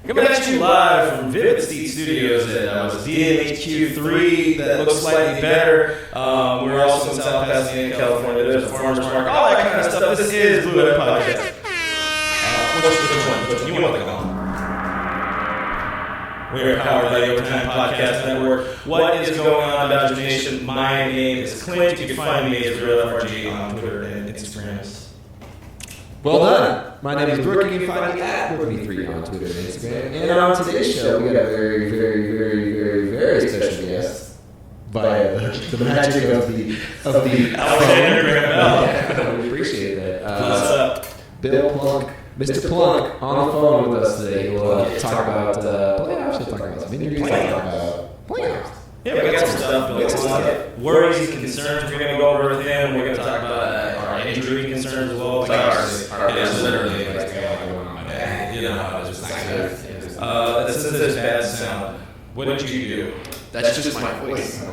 Coming at you live from Vivid Seat Studios at DNHQ3 that looks slightly better. We're also in South Pasadena, California. There's a farmer's market, all that kind of stuff. This is Blue Head Podcast. Which one? You want to go? We are powered by the Overtime Podcast Network. What is going on, Dodger Nation? My name is Clint. You can find me as RealFRG on Twitter and Instagram. Well done. My name is Brooke. You can find me at Brooke3 on Twitter and Instagram. And on today's show, we got a very special guest via the magic of the Alexander Graham Bell. We appreciate that. What's up? Bill Plunk, Mr. Plunk, on the phone with us today. We'll talk about playoffs. We'll talk about some injuries. We'll talk about playoffs. Yeah, we got some stuff. Worries, concerns. We're going to go over with him. We're going to talk about our injury concerns as well. It is literally like, you know how it is. Since there's bad sound, what did you do? That's just my voice.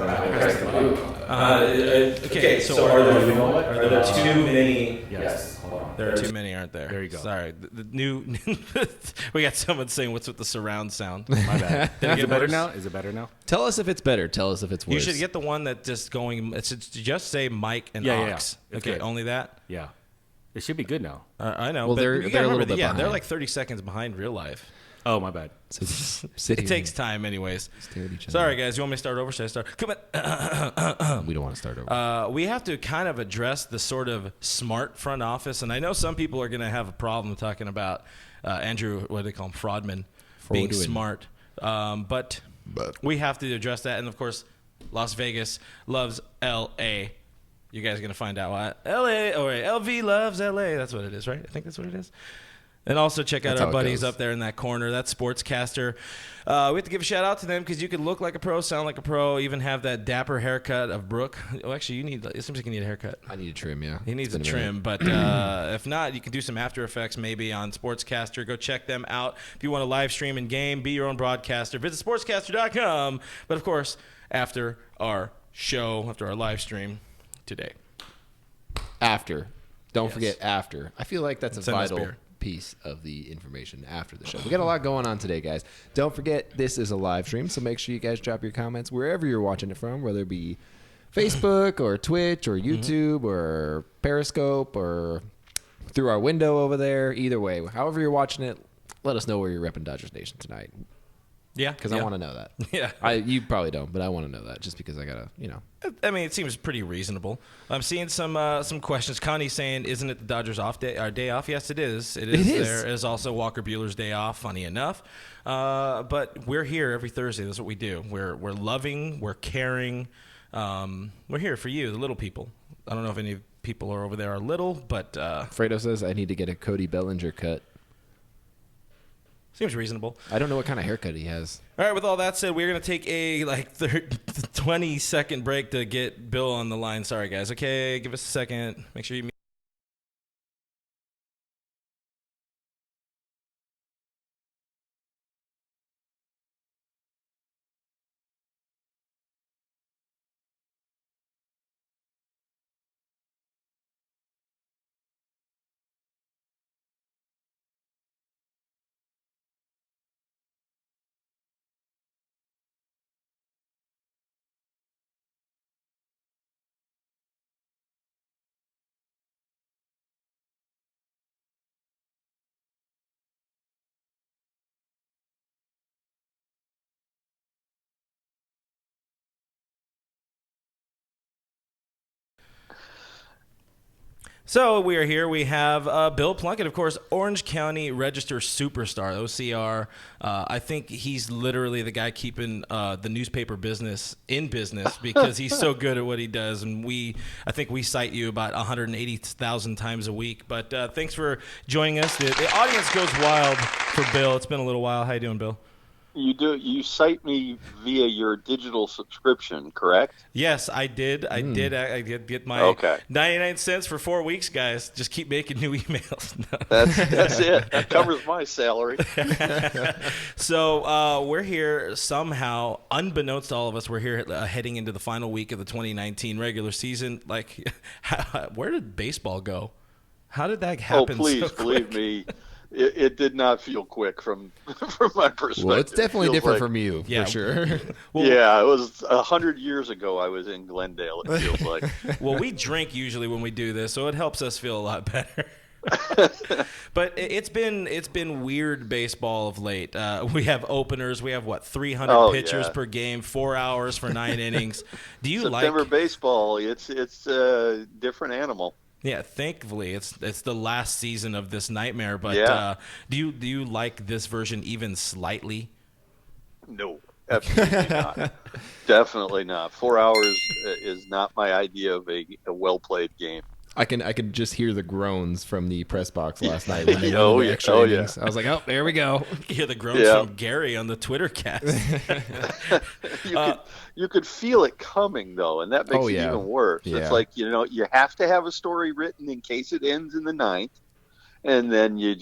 Okay, so are there too many? Yes. There are too many, aren't there? There you go. Sorry. The new we got someone saying, "What's with the surround sound?" My bad. Did it Is get it better worse? now? Is it better now? Tell us if it's better. Tell us if it's worse. You should get the one that just going. It's just say mic and aux. Yeah. It's Okay, good. only that. Yeah. It should be good now. I know. Well, but they're you a gotta little remember bit that, yeah, they're behind. like 30 seconds behind real life. Oh, my bad. So It takes time, anyways. Stare at each other. Sorry, guys. You want me to start over? Should I start? Come on. We don't want to start over. We have to kind of address the sort of smart front office, and I know some people are going to have a problem talking about Andrew, what do they call him, Fraudman, being smart. But we have to address that, and of course, Las Vegas loves L.A. You guys are going to find out why. L.A. or LV loves L.A. That's what it is, right? I think that's what it is. And also check out That's our how it buddies goes. up there in that corner. That's Sportscaster. We have to give a shout out to them because you can look like a pro, sound like a pro, even have that dapper haircut of Brooke. Oh, actually, it seems like you need a haircut. I need a trim, yeah. He needs a It's been trim, but if not, you can do some After Effects maybe on Sportscaster. Go check them out. If you want to live stream in game, be your own broadcaster, visit sportscaster.com. But of course, after our show, after our live stream today. After. Don't Yes. forget after. I feel like that's a Send us vital beer. piece of the information after the show. We got a lot going on today, guys. Don't forget, this is a live stream, so make sure you guys drop your comments wherever you're watching it from, whether it be Facebook or Twitch or YouTube or Periscope or through our window over there. Either way, however you're watching it, let us know where you're repping Dodgers Nation tonight, Yeah. because I want to know that. Yeah. You probably don't, but I want to know that just because I got to, I mean, it seems pretty reasonable. I'm seeing some questions. Connie's saying, "Isn't it the Dodgers' day off?" Yes, it is. It is. There is also Walker Buehler's day off. Funny enough, but we're here every Thursday. That's what we do. We're loving. We're caring. We're here for you, the little people. I don't know if any people are over there are little, but Fredo says I need to get a Cody Bellinger cut. seems reasonable. I don't know what kind of haircut he has. All right, with all that said, we're going to take a 20-second break to get Bill on the line. Sorry, guys. Okay, give us a second. Make sure you mute. So we are here. We have Bill Plunkett, of course, Orange County Register superstar, OCR. I think he's literally the guy keeping the newspaper business in business because he's so good at what he does. And I think we cite you about 180,000 times a week. But thanks for joining us. The audience goes wild for Bill. It's been a little while. How you doing, Bill? You cite me via your digital subscription, correct? Yes, I did. I did get my 99 cents for 4 weeks, guys. Just keep making new emails. No. That's it. That covers my salary. So we're here somehow, unbeknownst to all of us, we're here heading into the final week of the 2019 regular season. Like, where did baseball go? How did that happen? Oh, please so believe quick? me. it did not feel quick from from my perspective. Well, it's definitely Feels different like- from you, Yeah. for sure. Well, yeah, it was 100 years ago. I was in Glendale. It feels like. Well, we drink usually when we do this, so it helps us feel a lot better. But it's been weird baseball of late. We have openers. We have 300 Oh, pitchers yeah. per game, 4 hours for 9 innings. Do you September like? baseball. It's a different animal. Yeah, thankfully it's the last season of this nightmare. But Yeah. do you like this version even slightly? No, absolutely not. Definitely not. 4 hours is not my idea of a well played game. I can just hear the groans from the press box last night when they Oh, went into yeah. extra Oh, yeah. innings. I was like, oh, there we go. You hear the groans Yeah. from Gary on the Twitter cast. You could feel it coming though, and that makes Oh, it yeah. even worse. Yeah. It's like you have to have a story written in case it ends in the ninth, and then you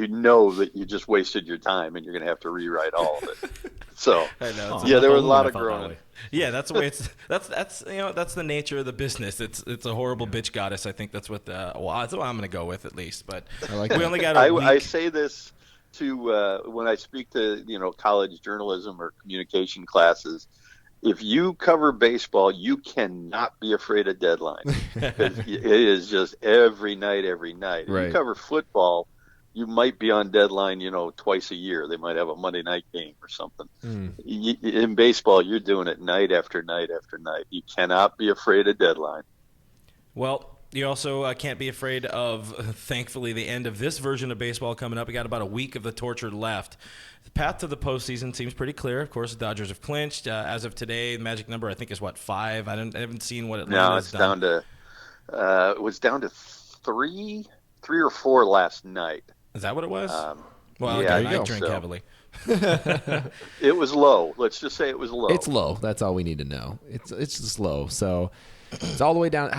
know that you just wasted your time and you're going to have to rewrite all of it. So I know. Oh, yeah, there was a Balloon, lot I of felt that groaning. way. Yeah, that's the way it's. That's that's the nature of the business. It's a horrible bitch goddess. I think that's what that's what I'm going to go with at least. But I like we that. only got a week. I say this to when I speak to college journalism or communication classes. If you cover baseball, you cannot be afraid of deadline because it is just every night, every night. If Right. you cover football, you might be on deadline, twice a year. They might have a Monday night game or something. In baseball, you're doing it night after night after night. You cannot be afraid of deadline. Well, you also can't be afraid of, thankfully, the end of this version of baseball coming up. We got about a week of the torture left. The path to the postseason seems pretty clear. Of course, the Dodgers have clinched. As of today, the magic number, I think, is 5? I haven't seen what Atlanta Now has it's done. down to it was down to three or four last night. Is that what it was? Yeah, again, you I go. drink So- heavily. It was low. Let's just say it was low. It's low. That's all we need to know. It's just low. So it's all the way down.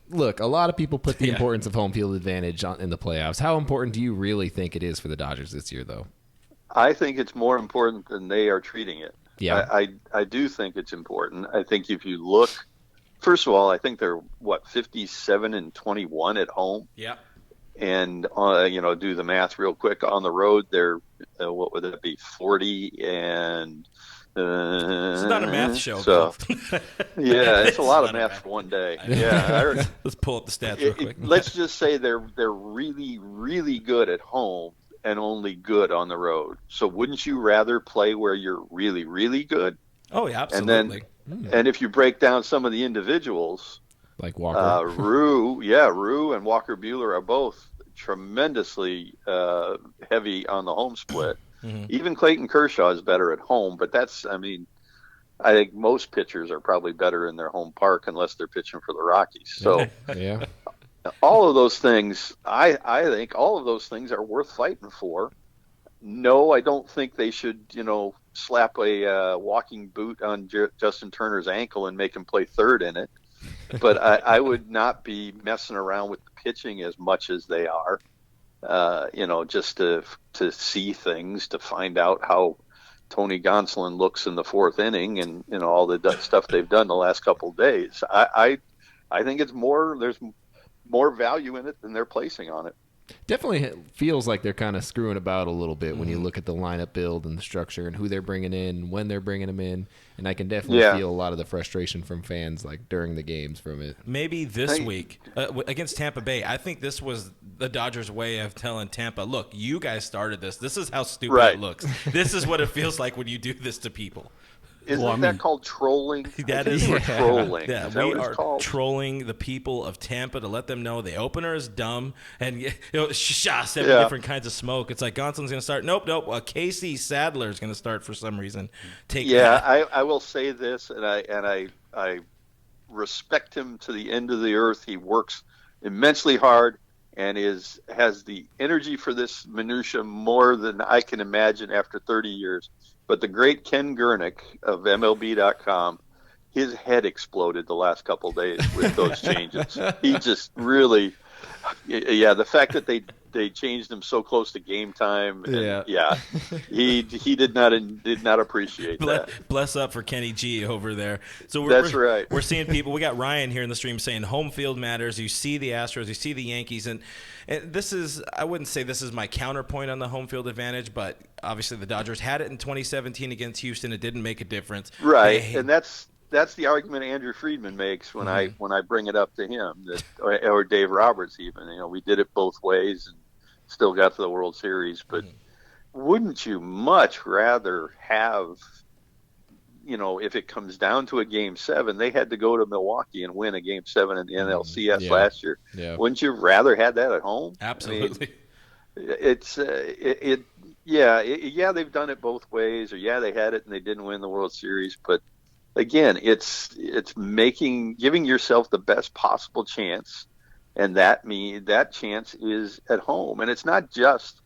Look, a lot of people put the Yeah. importance of home field advantage in the playoffs. How important do you really think it is for the Dodgers this year, though? I think it's more important than they are treating it. Yeah. I do think it's important. I think if you look, first of all, I think they're 57-21 at home, Yeah. and do the math real quick. On the road, they're what would that be? 40 and. It's not a math show. So, Bill. yeah, it's a lot of not a math math- for one day. Yeah, Let's pull up the stats real quick. let's just say they're really, really good at home and only good on the road. So wouldn't you rather play where you're really, really good? Oh, yeah, And then, absolutely. and if you break down some of the individuals, Like Walker? Rue and Walker Buehler are both tremendously heavy on the home split. Mhm. Even Clayton Kershaw is better at home, but I think most pitchers are probably better in their home park unless they're pitching for the Rockies. So Yeah. all of those things, I think all of those things are worth fighting for. No, I don't think they should, slap a walking boot on Justin Turner's ankle and make him play third in it. But I would not be messing around with the pitching as much as they are, just to see things, to find out how Tony Gonsolin looks in the fourth inning and, all the stuff they've done the last couple of days. I think there's more value in it than they're placing on it. Definitely feels like they're kind of screwing about a little bit when you look at the lineup build and the structure and who they're bringing in, when they're bringing them in. And I can definitely feel a lot of the frustration from fans like during the games from it. Maybe this Hey. week against Tampa Bay, I think this was the Dodgers' way of telling Tampa, look, you guys started this. This is how stupid Right. it looks. This is what it feels like when you do this to people. Isn't that called trolling? That I think is- we're trolling. Yeah, Is that we what it's are called? trolling the people of Tampa to let them know the opener is dumb and seven Yeah. different kinds of smoke. It's like Gonsolin's going to start. Nope. Casey Sadler is going to start for some reason. Take Yeah, that. I will say this, and I respect him to the end of the earth. He works immensely hard and has the energy for this minutia more than I can imagine after 30 years. But the great Ken Gurnick of MLB.com, his head exploded the last couple of days with those changes. He just really, the fact that they changed him so close to game time. And Yeah. he did not appreciate that. Bless up for Kenny G over there. So That's right. We're seeing people. We got Ryan here in the stream saying home field matters. You see the Astros, you see the Yankees, and this is, I wouldn't say this is my counterpoint on the home field advantage, but obviously the Dodgers had it in 2017 against Houston. It didn't make a difference. Right, and that's the argument Andrew Friedman makes when I bring it up to him, or Dave Roberts even. We did it both ways and still got to the World Series. But wouldn't you much rather have, if it comes down to a Game 7, they had to go to Milwaukee and win a Game 7 in the NLCS last year. Yeah. Wouldn't you rather had that at home? Absolutely. They've done it both ways, or they had it and they didn't win the World Series, but again, it's giving yourself the best possible chance, and that chance is at home. And it's not just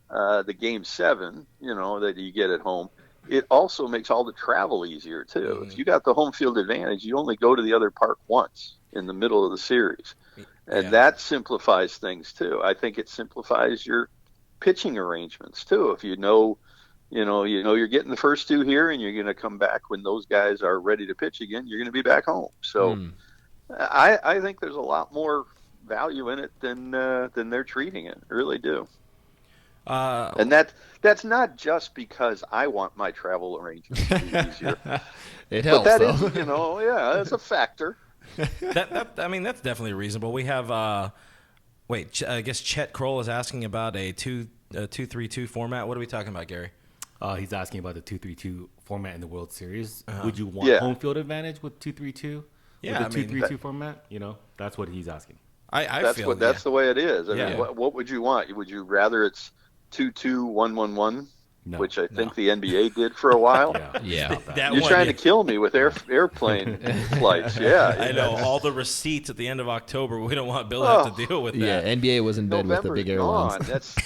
the Game 7, that you get at home. It also makes all the travel easier too. If you got the home field advantage, you only go to the other park once in the middle of the series, and that simplifies things too. I think it simplifies your pitching arrangements too. If you're getting the first two here, and you're going to come back when those guys are ready to pitch again. You're going to be back home. So, I think there's a lot more value in it than they're treating it. I really do. And that's not just because I want my travel arrangements to be easier. It helps, but that though. is, that's a factor. That's definitely reasonable. We have, I guess Chet Kroll is asking about a 2-3-2 format. What are we talking about, Gary? He's asking about the 2-3-2 format in the World Series. Would you want home field advantage with 2-3-2? Yeah, with the 2-3-2 format? That's what he's asking. That's the way it is. I mean, what would you want? Would you rather it's 2-2-1-1-1, which I think the NBA did for a while? You're trying to kill me with airplane flights. Yeah, I know. All the receipts at the end of October. We don't want Bill to have to deal with that. Yeah, NBA was in bed with the big airlines. That's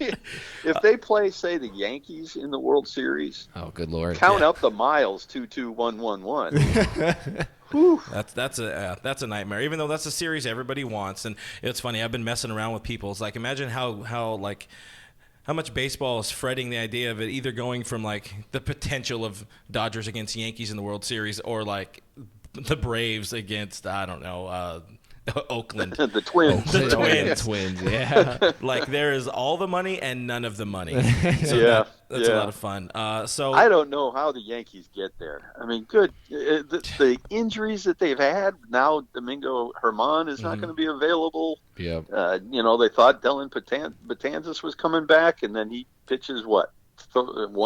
if they play, say, the Yankees in the World Series. Oh, good Lord! Count up the miles. 2-2-1-1-1. That's a nightmare. Even though that's a series everybody wants, and it's funny. I've been messing around with people. It's like, imagine how much baseball is fretting the idea of it either going from like the potential of Dodgers against Yankees in the World Series, or like the Braves against, I don't know, Oakland. The Twins. The Twins, yeah. Like, there is all the money and none of the money. So that's a lot of fun. So I don't know how the Yankees get there. I mean, the injuries that they've had, now Domingo Germán is not going to be available. Yep. They thought Dylan Betances was coming back, and then he pitches one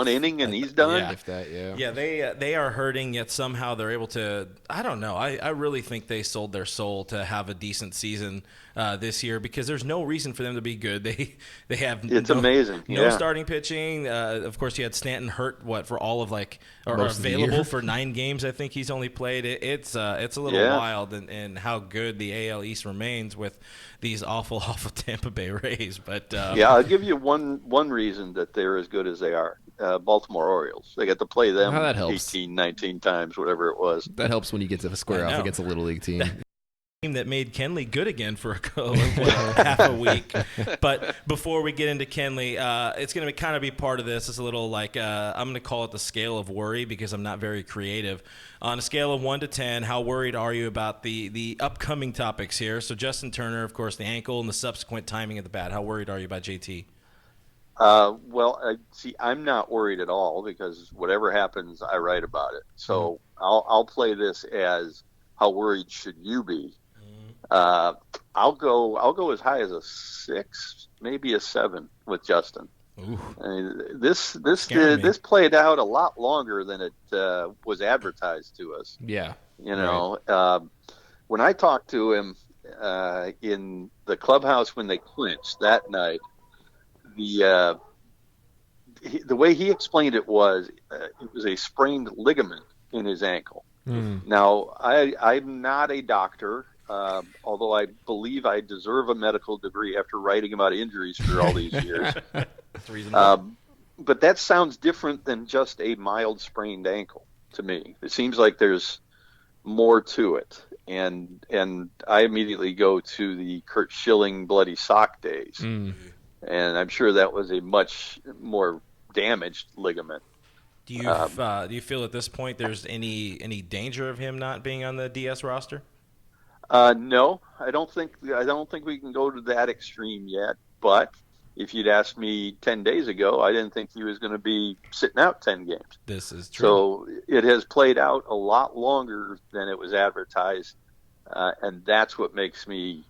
inning and he's done. They are hurting, yet somehow they're able to. I don't know. I really think they sold their soul to have a decent season this year, because there's no reason for them to be good. They have amazing. No starting pitching. Of course, you had Stanton hurt for all of available for 9 games. I think he's only played. It's a little wild, and how good the AL East remains with these awful Tampa Bay Rays. But I'll give you one reason that they're as good as they are. Baltimore Orioles. They got to play them 18, 19 times, whatever it was. That helps when you get to square off against a little league team. That made Kenley good again for half a week. But before we get into Kenley, it's going to kind of be part of this. It's a little I'm going to call it the scale of worry, because I'm not very creative. On a scale of 1 to 10, how worried are you about the upcoming topics here? So Justin Turner, of course, the ankle and the subsequent timing of the bat. How worried are you about JT? I'm not worried at all, because whatever happens, I write about it. So I'll play this as, how worried should you be? I'll go as high as a 6, maybe a 7 with Justin. I mean, this played out a lot longer than it was advertised to us. Yeah, when I talked to him in the clubhouse when they clinched that night, the way he explained it was a sprained ligament in his ankle. Now, I'm not a doctor. Although I believe I deserve a medical degree after writing about injuries for all these years. That's reasonable. But that sounds different than just a mild sprained ankle to me. It seems like there's more to it. And I immediately go to the Kurt Schilling bloody sock days, and I'm sure that was a much more damaged ligament. Do you feel at this point there's any danger of him not being on the DS roster? No, I don't think we can go to that extreme yet. But if you'd asked me 10 days ago, I didn't think he was going to be sitting out 10 games. This is true. So it has played out a lot longer than it was advertised, and that's what makes me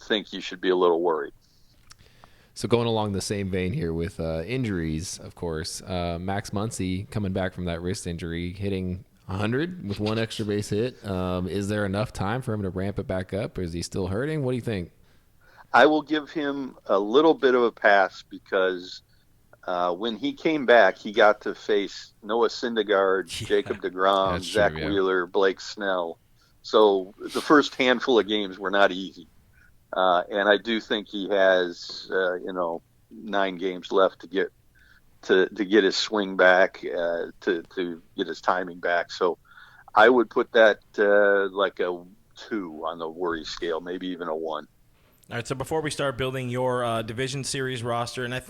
think you should be a little worried. So going along the same vein here with injuries, of course, Max Muncy coming back from that wrist injury, hitting 100 with one extra base hit. Is there enough time for him to ramp it back up, or is he still hurting? What do you think? I will give him a little bit of a pass because when he came back, he got to face Noah Syndergaard, Jacob deGrom, Zach Wheeler, Blake Snell. So the first handful of games were not easy. And I do think he has, 9 games left to get his swing back, to get his timing back. So I would put that like a 2 on the worry scale, maybe even a 1. All right, so before we start building your Division Series roster, and I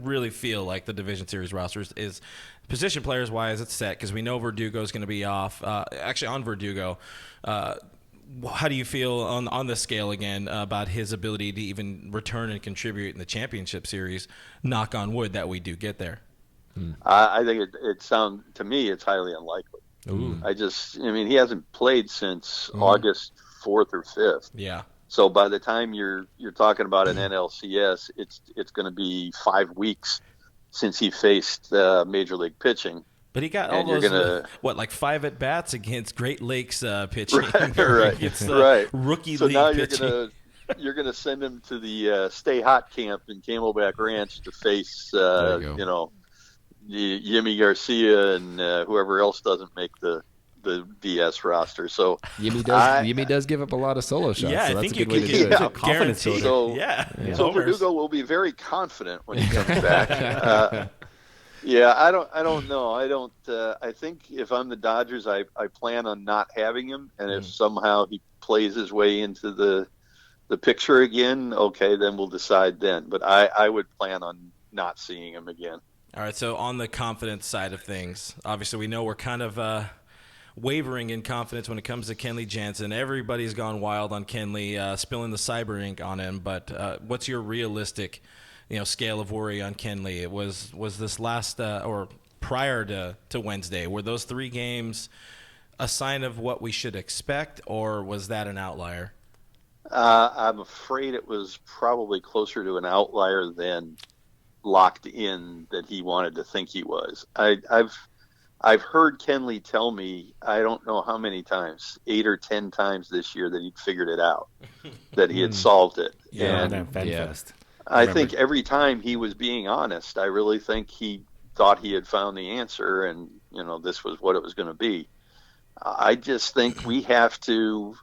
really feel like the Division Series roster is position players wise, it's set because we know Verdugo is going to be off. Actually, on Verdugo, how do you feel on the scale again about his ability to even return and contribute in the championship series? Knock on wood that we do get there. I think it sounds to me it's highly unlikely. Ooh. He hasn't played since August 4th or 5th. Yeah. So by the time you're talking about an NLCS, it's going to be 5 weeks since he faced Major League pitching. But he got all those, like 5 at-bats against Great Lakes pitching. Right. Rookie so league now pitching. you're gonna send him to the Stay Hot camp in Camelback Ranch to face, Yimi Garcia and whoever else doesn't make the DS roster. So Yimi does give up a lot of solo shots. Yeah, so I that's think a you good way can to do it. guarantee. So Verdugo will be very confident when he comes back. Yeah, I don't know. I think if I'm the Dodgers, I plan on not having him, and if somehow he plays his way into the picture again, okay, then we'll decide then. But I would plan on not seeing him again. All right, so on the confidence side of things, obviously we know we're kind of wavering in confidence when it comes to Kenley Jansen. Everybody's gone wild on Kenley, spilling the cyber ink on him. But what's your realistic, scale of worry on Kenley? Was this last or prior to Wednesday? Were those 3 games a sign of what we should expect, or was that an outlier? I'm afraid it was probably closer to an outlier than locked in that he wanted to think he was. I've heard Kenley tell me, I don't know how many times, 8 or 10 times this year, that he'd figured it out, that he had solved it. I think every time he was being honest, I really think he thought he had found the answer, and this was what it was going to be. I just think we have to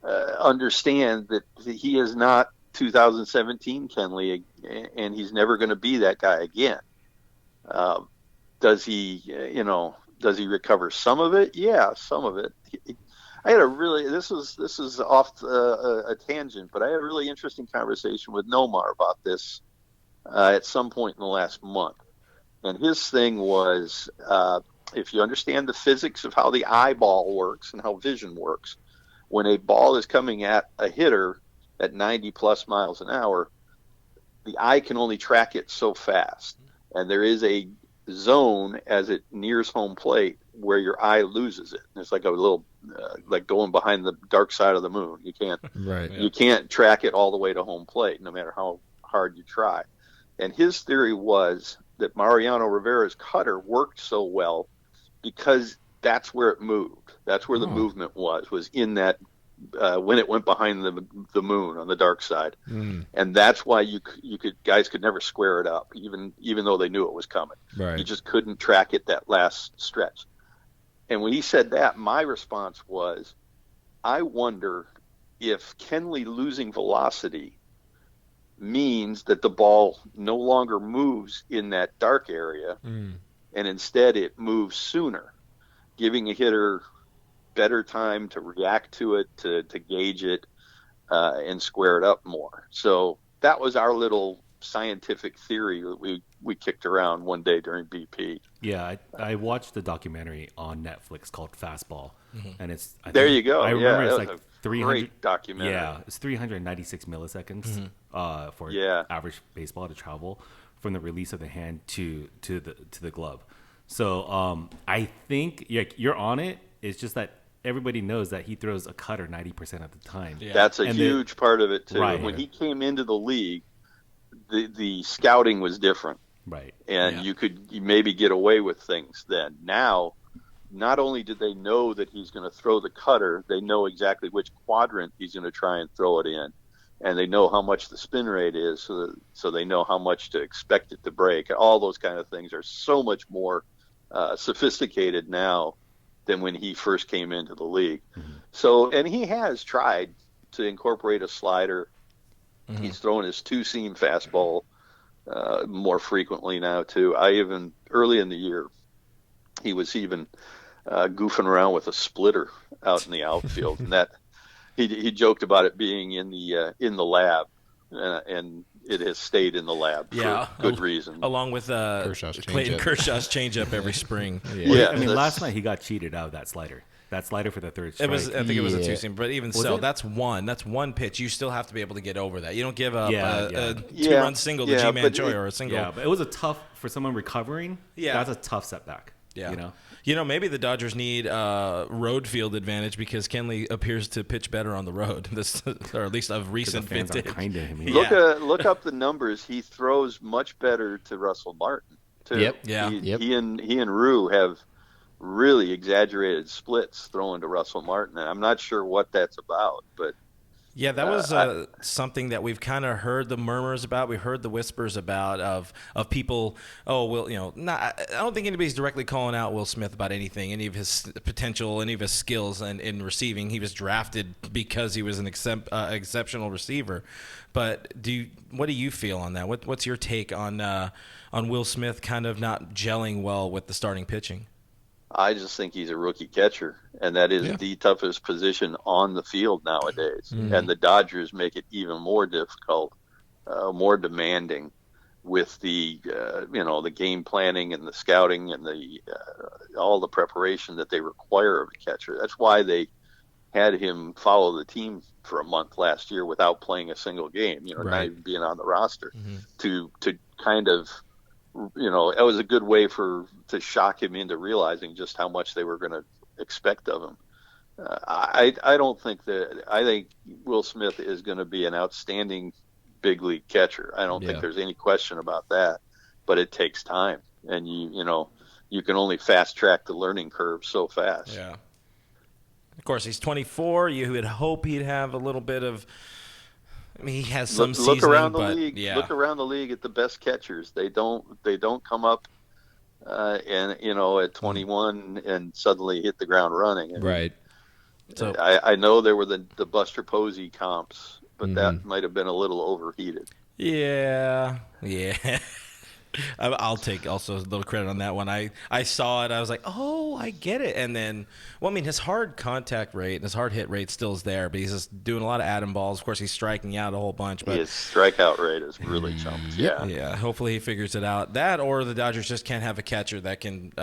understand that he is not 2017 Kenley, and he's never going to be that guy again. Does he recover some of it? Yeah, some of it. I had this is off a tangent, but I had a really interesting conversation with Nomar about this at some point in the last month. And his thing was, if you understand the physics of how the eyeball works and how vision works, when a ball is coming at a hitter at 90 plus miles an hour, the eye can only track it so fast. And there is a zone as it nears home plate where your eye loses it. It's like a little, like going behind the dark side of the moon. You can't track it all the way to home plate, no matter how hard you try. And his theory was that Mariano Rivera's cutter worked so well because that's where it moved. That's where the movement was in that when it went behind the moon on the dark side, and that's why guys could never square it up, even though they knew it was coming. Right. You just couldn't track it that last stretch. And when he said that, my response was, I wonder if Kenley losing velocity means that the ball no longer moves in that dark area, and instead it moves sooner, giving a hitter better time to react to it, to gauge it, and square it up more. So that was our little scientific theory that we kicked around one day during BP. Yeah, I watched the documentary on Netflix called Fastball, and it's There you go. I remember yeah, it's like 300 great documentary. Yeah, it's 396 milliseconds for average baseball to travel from the release of the hand to the glove. So I think you're on it. It's just that everybody knows that he throws a cutter 90% of the time. Yeah. That's a huge part of it too. Right. When he came into the league, the scouting was different. Right. And you could maybe get away with things then. Now, not only do they know that he's going to throw the cutter, they know exactly which quadrant he's going to try and throw it in. And they know how much the spin rate is, so they know how much to expect it to break. All those kind of things are so much more sophisticated now than when he first came into the league. Mm-hmm. So, and he has tried to incorporate a slider. Mm-hmm. He's throwing his two-seam fastball more frequently now too. Early in the year, he was even goofing around with a splitter out in the outfield, and that he joked about it being in the lab, and it has stayed in the lab for good reason. Along with Clayton Kershaw's changeup every spring. Yeah, I mean, last night he got cheated out of that slider. That slider for the third strike. I think it was a two-seam, but even so, that's one pitch. You still have to be able to get over that. You don't give up a two-run single to G-Man Choi or a single. Yeah, but it was a tough for someone recovering. Yeah, that's a tough setback. Yeah, you know, maybe the Dodgers need road field advantage because Kenley appears to pitch better on the road. Or at least of recent vintage. Kind of him. Look up the numbers. He throws much better to Russell Martin too. Yep. Yeah. He and Rue have really exaggerated splits thrown to Russell Martin, and I'm not sure what that's about, but yeah, that was something that we've kind of heard the murmurs about. We heard the whispers about of people. Oh, well, I don't think anybody's directly calling out Will Smith about anything, any of his potential, any of his skills in receiving. He was drafted because he was an exceptional receiver. But what do you feel on that? What's your take on Will Smith kind of not gelling well with the starting pitching? I just think he's a rookie catcher, and that is the toughest position on the field nowadays. Mm-hmm. And the Dodgers make it even more difficult, more demanding with the game planning and the scouting and all the preparation that they require of a catcher. That's why they had him follow the team for a month last year without playing a single game. Not even being on the roster to kind of. It was a good way to shock him into realizing just how much they were going to expect of him. I think Will Smith is going to be an outstanding big league catcher. I don't think there's any question about that, but it takes time, and you can only fast track the learning curve so fast. Yeah. Of course, he's 24. You would hope he'd have a little bit of. I mean, he has some seasoning, look around the but league. Look around the league at the best catchers. They don't come up at 21 and suddenly hit the ground running. Right. So I know there were the Buster Posey comps, but that might have been a little overheated. Yeah. I'll take also a little credit on that one. I saw it. I was like, oh, I get it. And then, his hard contact rate and his hard hit rate still is there, but he's just doing a lot of atom balls. Of course, he's striking out a whole bunch. But his strikeout rate is really jumped. Yeah. Hopefully he figures it out. That or the Dodgers just can't have a catcher that can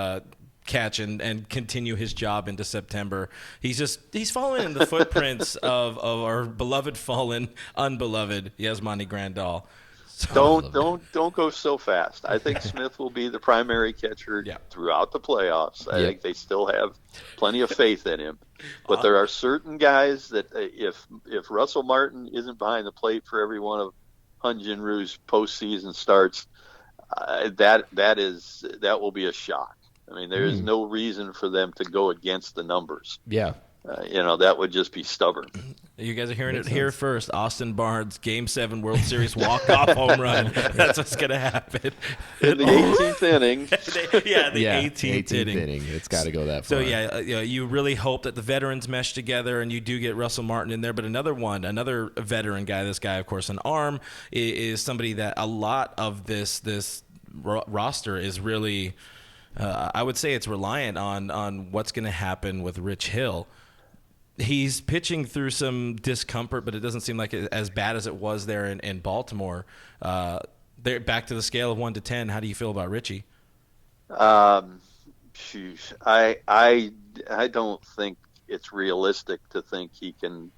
catch and continue his job into September. He's following in the footprints of our beloved fallen, unbeloved Yasmani Grandal. Don't go so fast. I think Smith will be the primary catcher throughout the playoffs. I think they still have plenty of faith in him. But there are certain guys that if Russell Martin isn't behind the plate for every one of Hyun-Jin Roo's postseason starts, that will be a shock. I mean, there is no reason for them to go against the numbers. Yeah. That would just be stubborn. You guys are hearing it here first. Austin Barnes, Game 7 World Series walk-off home run. That's what's going to happen. In the 18th inning. the 18th inning. It's got to go that far. So, you really hope that the veterans mesh together and you do get Russell Martin in there. But another veteran guy, this guy, of course, an arm, is somebody that a lot of this roster is really I would say it's reliant on what's going to happen with Rich Hill. He's pitching through some discomfort, but it doesn't seem like as bad as it was there in Baltimore. They're back to the scale of 1 to 10. How do you feel about Richie? I don't think it's realistic to think he can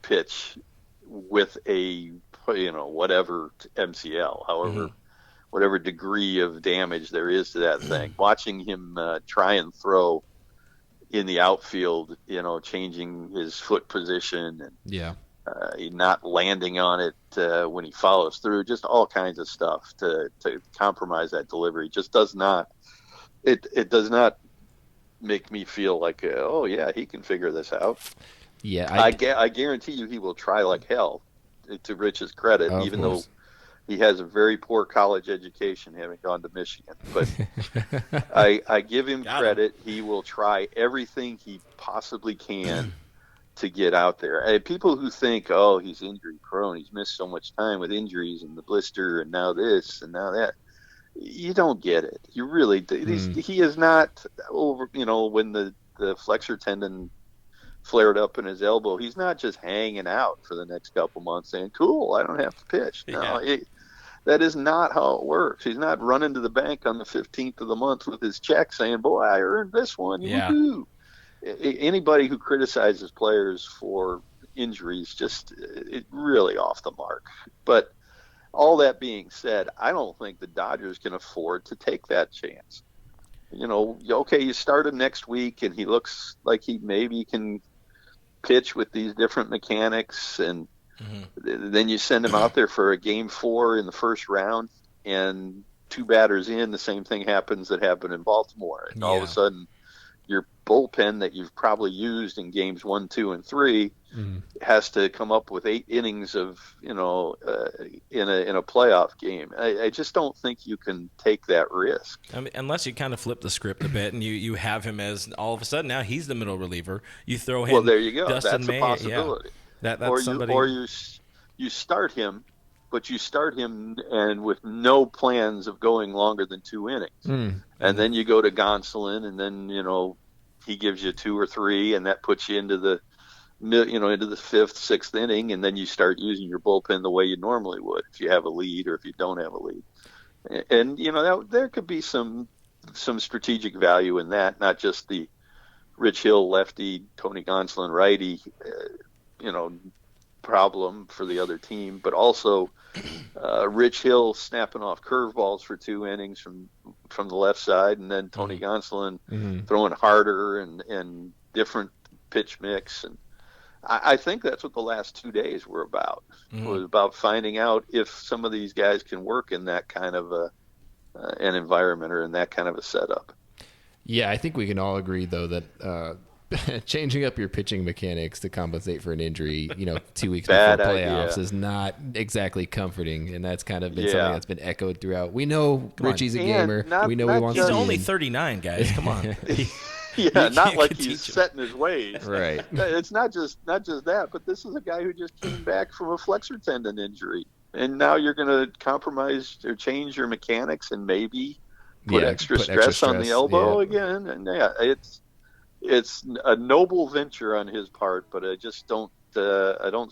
pitch with a whatever MCL, however, whatever degree of damage there is to that thing. Watching him try and throw in the outfield, changing his foot position and not landing on it when he follows through, just all kinds of stuff to compromise that delivery. Just does not. It does not make me feel like, oh yeah, he can figure this out. Yeah, I guarantee you he will try like hell, to Rich's credit, even though he has a very poor college education, having gone to Michigan. But I give him credit. He will try everything he possibly can to get out there. And people who think, oh, he's injury prone, he's missed so much time with injuries and the blister and now this and now that. You don't get it. You really do. He is not over, when the flexor tendon flared up in his elbow, he's not just hanging out for the next couple months saying, cool, I don't have to pitch. No, that is not how it works. He's not running to the bank on the 15th of the month with his check saying, boy, I earned this one. Yeah. Woo-hoo. Anybody who criticizes players for injuries, just really off the mark. But all that being said, I don't think the Dodgers can afford to take that chance. Okay, you start him next week, and he looks like he maybe can pitch with these different mechanics, and then you send him out there for a game 4 in the first round, and 2 batters in, the same thing happens that happened in Baltimore. And all of a sudden, your bullpen that you've probably used in games 1, 2, and 3 has to come up with 8 innings of, in a playoff game. I just don't think you can take that risk. I mean, unless you kind of flip the script a bit and you have him as all of a sudden now he's the middle reliever. You throw him. Well, there you go. Dustin That's May, a possibility. Yeah. That's somebody. Or you start him, but you start him and with no plans of going longer than 2 innings, and then you go to Gonsolin, and then he gives you 2 or 3, and that puts you into the 5th, 6th inning, and then you start using your bullpen the way you normally would if you have a lead or if you don't have a lead. And there could be some strategic value in that, not just the Rich Hill lefty, Tony Gonsolin righty, problem for the other team, but also Rich Hill snapping off curveballs for 2 innings from the left side, and then Tony Gonsolin throwing harder and different pitch mix. And I think that's what the last 2 days were about. Was about finding out if some of these guys can work in that kind of an environment or in that kind of a setup. Yeah, I think we can all agree though that changing up your pitching mechanics to compensate for an injury, 2 weeks before playoffs is not exactly comforting, and that's kind of been something that's been echoed throughout. We know Richie's a gamer. We know he wants to. He's only 39, guys. Come on. Not like he's set in his ways. Right. It's not just that, but this is a guy who just came back from a flexor tendon injury, and now you're going to compromise or change your mechanics and maybe put extra stress on the elbow again. And it's a noble venture on his part, but I just don't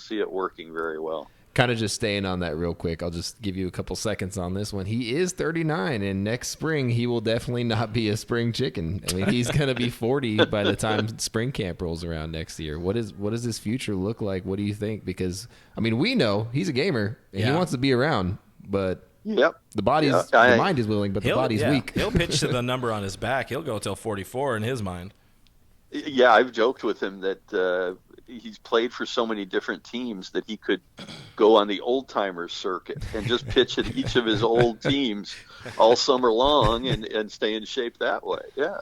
see it working very well. Kind of just staying on that real quick, I'll just give you a couple seconds on this one. He is 39, and next spring he will definitely not be a spring chicken. I mean, he's going to be 40 by the time spring camp rolls around next year. What does his future look like? What do you think? Because, I mean, we know he's a gamer, and he wants to be around, but the mind is willing, but the body's weak. He'll pitch to the number on his back. He'll go till 44 in his mind. Yeah, I've joked with him that he's played for so many different teams that he could go on the old-timers circuit and just pitch at each of his old teams all summer long and stay in shape that way. Yeah.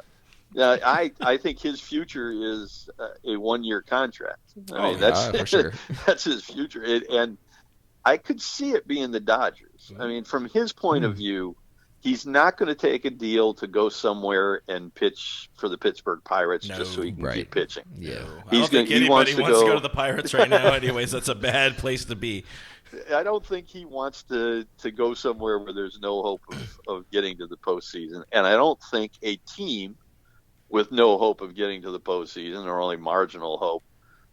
I think his future is a 1-year contract. I mean, that's for sure. That's his future. And I could see it being the Dodgers. I mean, from his point of view, he's not going to take a deal to go somewhere and pitch for the Pittsburgh Pirates just so he can keep pitching. Yeah, I don't think anybody wants to go to the Pirates right now. Anyways, that's a bad place to be. don't think he wants to go somewhere where there's no hope of getting to the postseason, and I don't think a team with no hope of getting to the postseason or only marginal hope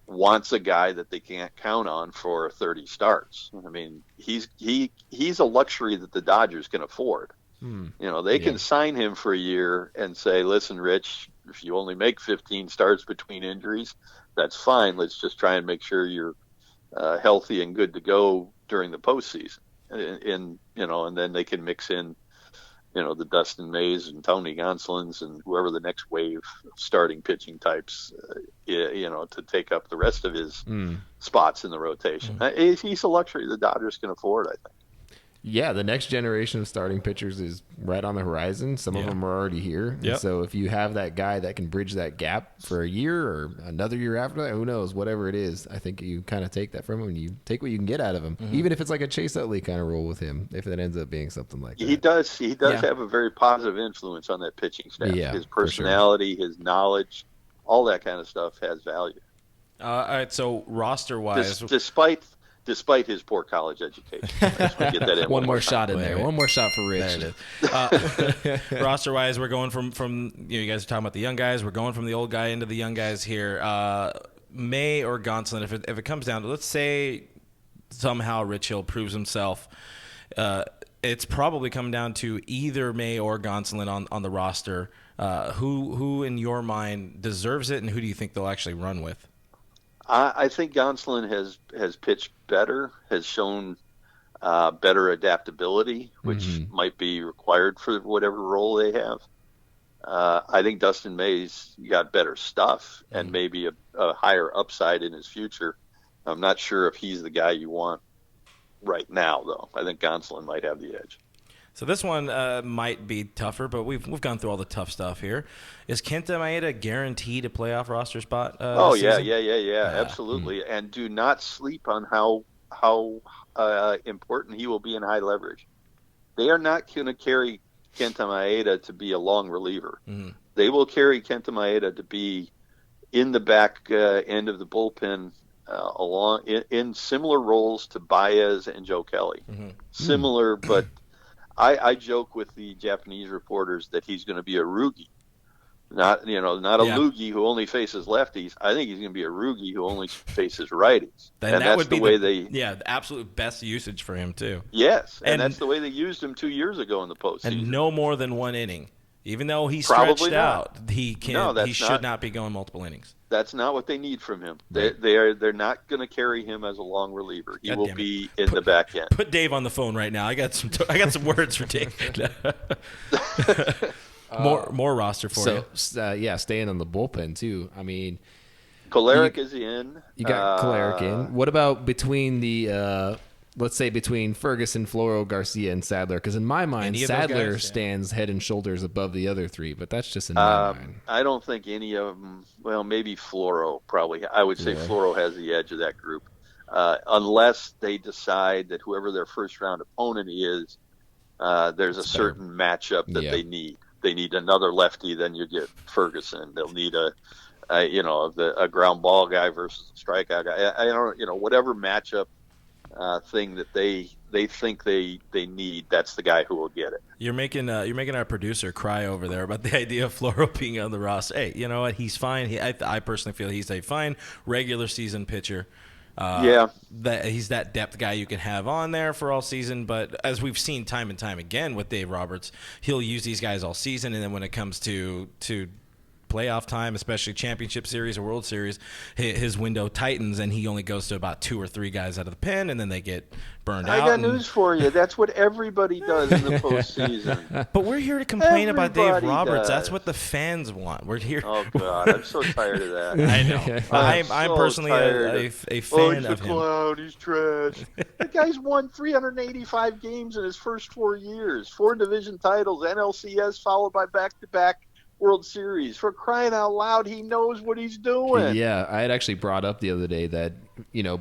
wants a guy that they can't count on for 30 starts. I mean, he's a luxury that the Dodgers can afford. They can sign him for a year and say, listen, Rich, if you only make 15 starts between injuries, that's fine. Let's just try and make sure you're healthy and good to go during the postseason. And then they can mix in, the Dustin Mays and Tony Gonsolins and whoever the next wave of starting pitching types, to take up the rest of his spots in the rotation. He's a luxury the Dodgers can afford, I think. Yeah, the next generation of starting pitchers is right on the horizon. Some of them are already here. Yep. And so if you have that guy that can bridge that gap for a year or another year after that, who knows, whatever it is, I think you kind of take that from him and you take what you can get out of him, even if it's like a Chase Utley kind of role with him, if it ends up being something like that. He does have a very positive influence on that pitching staff. Yeah, his personality, his knowledge, all that kind of stuff has value. All right, so roster-wise... Despite his poor college education. Get that in one more shot in there. One more shot for Rich. There it is. Roster-wise, we're going from you guys are talking about the young guys. We're going from the old guy into the young guys here. May or Gonsolin, if it comes down to, let's say somehow Rich Hill proves himself, it's probably come down to either May or Gonsolin on the roster. Who in your mind deserves it, and who do you think they'll actually run with? I think Gonsolin has pitched better, has shown better adaptability, which might be required for whatever role they have. I think Dustin May's got better stuff and maybe a higher upside in his future. I'm not sure if he's the guy you want right now, though. I think Gonsolin might have the edge. So this one might be tougher, but we've gone through all the tough stuff here. Is Kenta Maeda guaranteed a playoff roster spot? Absolutely. And do not sleep on how important he will be in high leverage. They are not going to carry Kenta Maeda to be a long reliever. They will carry Kenta Maeda to be in the back end of the bullpen along in similar roles to Baez and Joe Kelly. Similar, but I joke with the Japanese reporters that he's going to be a Rugi, not a Loogie who only faces lefties. I think he's going to be a Rugi who only faces righties. And that would be the absolute best usage for him too. Yes, and that's the way they used him 2 years ago in the postseason. And no more than one inning, even though he's stretched out. He can't. He should not be going multiple innings. That's not what they need from him. They're not going to carry him as a long reliever. He will be in the back end. Put Dave on the phone right now. I got some words for Dave. more roster for you. Staying on the bullpen too. I mean, Kolarek is in. You got Kolarek in. What about between the let's say between Ferguson, Floro, Garcia, and Sadler? Because in my mind, Sadler stands head and shoulders above the other three, but that's just in my mind. I don't think any of them. Well, maybe Floro probably. I would say Floro has the edge of that group, unless they decide that whoever their first round opponent is, there's a certain matchup that they need. They need another lefty, then you get Ferguson. They'll need a ground ball guy versus a strikeout guy. I don't, whatever matchup thing that they think they need, that's the guy who will get it. You're making our producer cry over there about the idea of Floro being on the roster. Hey, you know what? He's fine. I personally feel he's a fine regular season pitcher. That he's that depth guy you can have on there for all season, but as we've seen time and time again with Dave Roberts, he'll use these guys all season, and then when it comes to playoff time, especially championship series or World Series, his window tightens and he only goes to about 2 or 3 guys out of the pen, and then they get burned out. I got news for you. That's what everybody does in the postseason. But we're here to complain about Dave Roberts. That's what the fans want. We're here. Oh God, I'm so tired of that. I know. I'm personally a fan of him. Clown. He's trash. The guy's won 385 games in his first 4 years, 4 division titles, NLCS followed by back-to-back World Series. For crying out loud, he knows what he's doing. Yeah, I had actually brought up the other day that,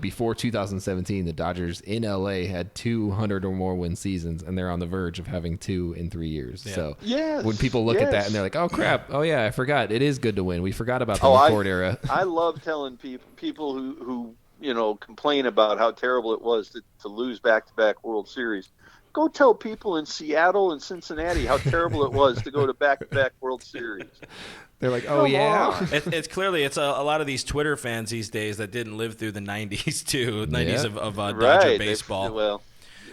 before 2017, the Dodgers in LA had 200 or more win seasons, and they're on the verge of having 2 in 3 years. Yeah. So when people look at that and they're like, oh, crap, oh, yeah, I forgot. It is good to win. We forgot about the McCord era. I love telling people who complain about how terrible it was to lose back-to-back World Series. Go tell people in Seattle and Cincinnati how terrible it was to go to back-to-back World Series. They're like, oh, Come yeah? on. It's clearly a lot of these Twitter fans these days that didn't live through the 90s, too. 90s of Dodger baseball. Well,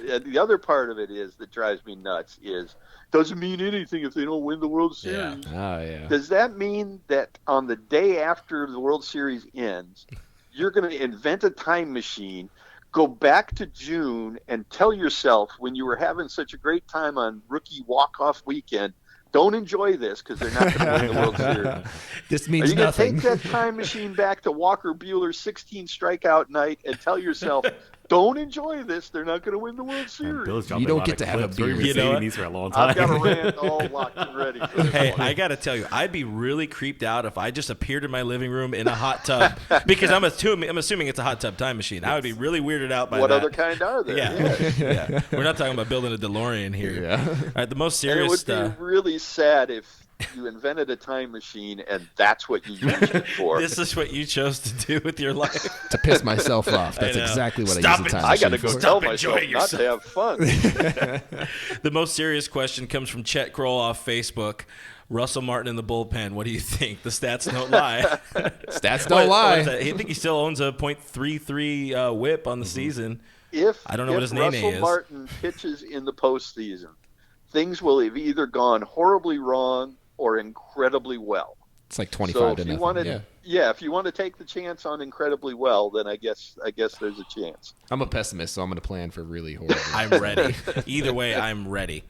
the other part of it that drives me nuts is doesn't mean anything if they don't win the World Series. Yeah. Oh, yeah. Does that mean that on the day after the World Series ends, you're going to invent a time machine, go back to June, and tell yourself when you were having such a great time on rookie walk-off weekend, don't enjoy this because they're not going to win the World Series? This means nothing. Are you going to take that time machine back to Walker Buehler's 16 strikeout night and tell yourself, don't enjoy this, they're not going to win the World Series? You don't get to have a beer. We've been saving these for a long time. I've got a rant all locked and ready for this Hey, one. I got to tell you, I'd be really creeped out if I just appeared in my living room in a hot tub because I'm assuming it's a hot tub time machine. I would be really weirded out by What that. other kind are there? Yeah. We're not talking about building a DeLorean here. Yeah. All right, the most And serious it would be really sad if you invented a time machine and that's what you used it for. this is what you chose to do with your life. To piss myself off. That's I know. exactly what Stop I use it. the time I got to machine go for. tell Stop myself enjoying not to have fun. The most serious question comes from Chet Kroll off Facebook. Russell Martin in the bullpen. What do you think? The stats don't lie. Stats don't lie. I think he still owns a .33 whip on the season. I don't know what his name Russell is. Martin pitches in the postseason, things will have either gone horribly wrong or incredibly well. It's like 25 So to if you nothing. wanted, if you want to take the chance on incredibly well, then I guess there's a chance. I'm a pessimist, so I'm going to plan for really horrible. I'm ready. Either way, I'm ready.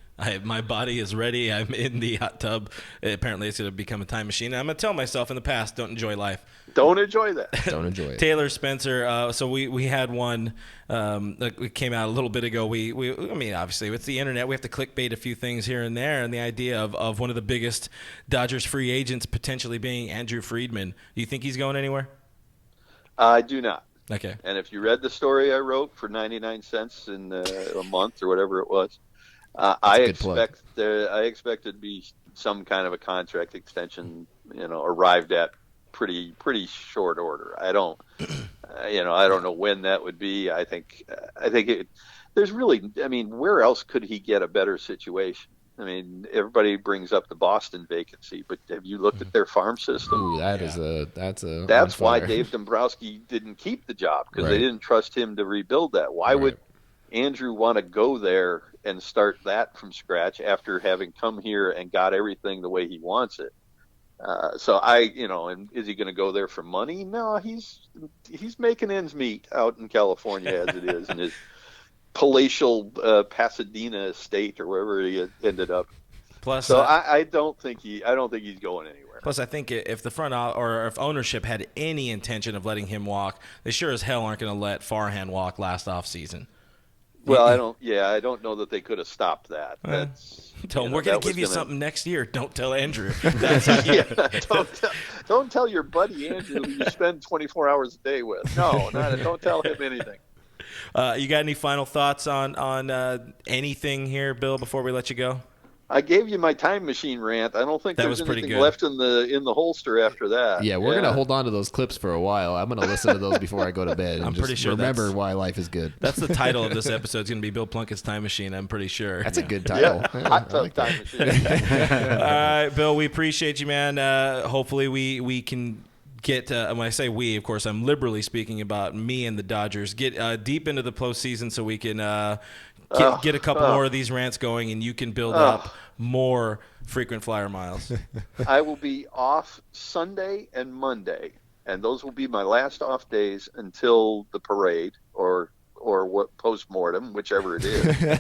My body is ready. I'm in the hot tub. Apparently, it's going to become a time machine. I'm going to tell myself in the past, don't enjoy life. Don't enjoy that. Don't enjoy it. Taylor Spencer. So we had one that came out a little bit ago. I mean, obviously, with the internet, we have to clickbait a few things here and there. And the idea of one of the biggest Dodgers free agents potentially being Andrew Friedman. Do you think he's going anywhere? I do not. Okay. And if you read the story I wrote for 99 cents in a month or whatever it was, I expect it to be some kind of a contract extension, arrived at pretty short order. I don't know when that would be. I think there's really, where else could he get a better situation? I mean, everybody brings up the Boston vacancy, but have you looked at their farm system? Ooh, that's why Dave Dombrowski didn't keep the job, because they didn't trust him to rebuild that. Why would Andrew want to go there and start that from scratch after having come here and got everything the way he wants it? And is he going to go there for money? No, he's making ends meet out in California as it is in his palatial Pasadena estate or wherever he ended up. Plus, I don't think he's going anywhere. Plus, I think if the if ownership had any intention of letting him walk, they sure as hell aren't going to let Farhan walk last offseason. Well, I don't know that they could have stopped that. Tell him we're going to give you something next year. Don't tell Andrew. Don't tell your buddy Andrew who you spend 24 hours a day with. No, don't tell him anything. You got any final thoughts on anything here, Bill, before we let you go? I gave you my time machine rant. I don't think there's anything left in the holster after that. Yeah, we're gonna hold on to those clips for a while. I'm gonna listen to those before I go to bed. I'm pretty sure. Remember why life is good. That's the title of this episode. It's gonna be Bill Plunkett's Time Machine. I'm pretty sure. That's a good title. Yeah, hot tub time machine. All right, Bill. We appreciate you, man. Hopefully, we can get. When I say we, of course, I'm liberally speaking about me and the Dodgers. Get deep into the postseason so we can. Get a couple more of these rants going, and you can build up more frequent flyer miles. I will be off Sunday and Monday, and those will be my last off days until the parade or what post-mortem, whichever it is.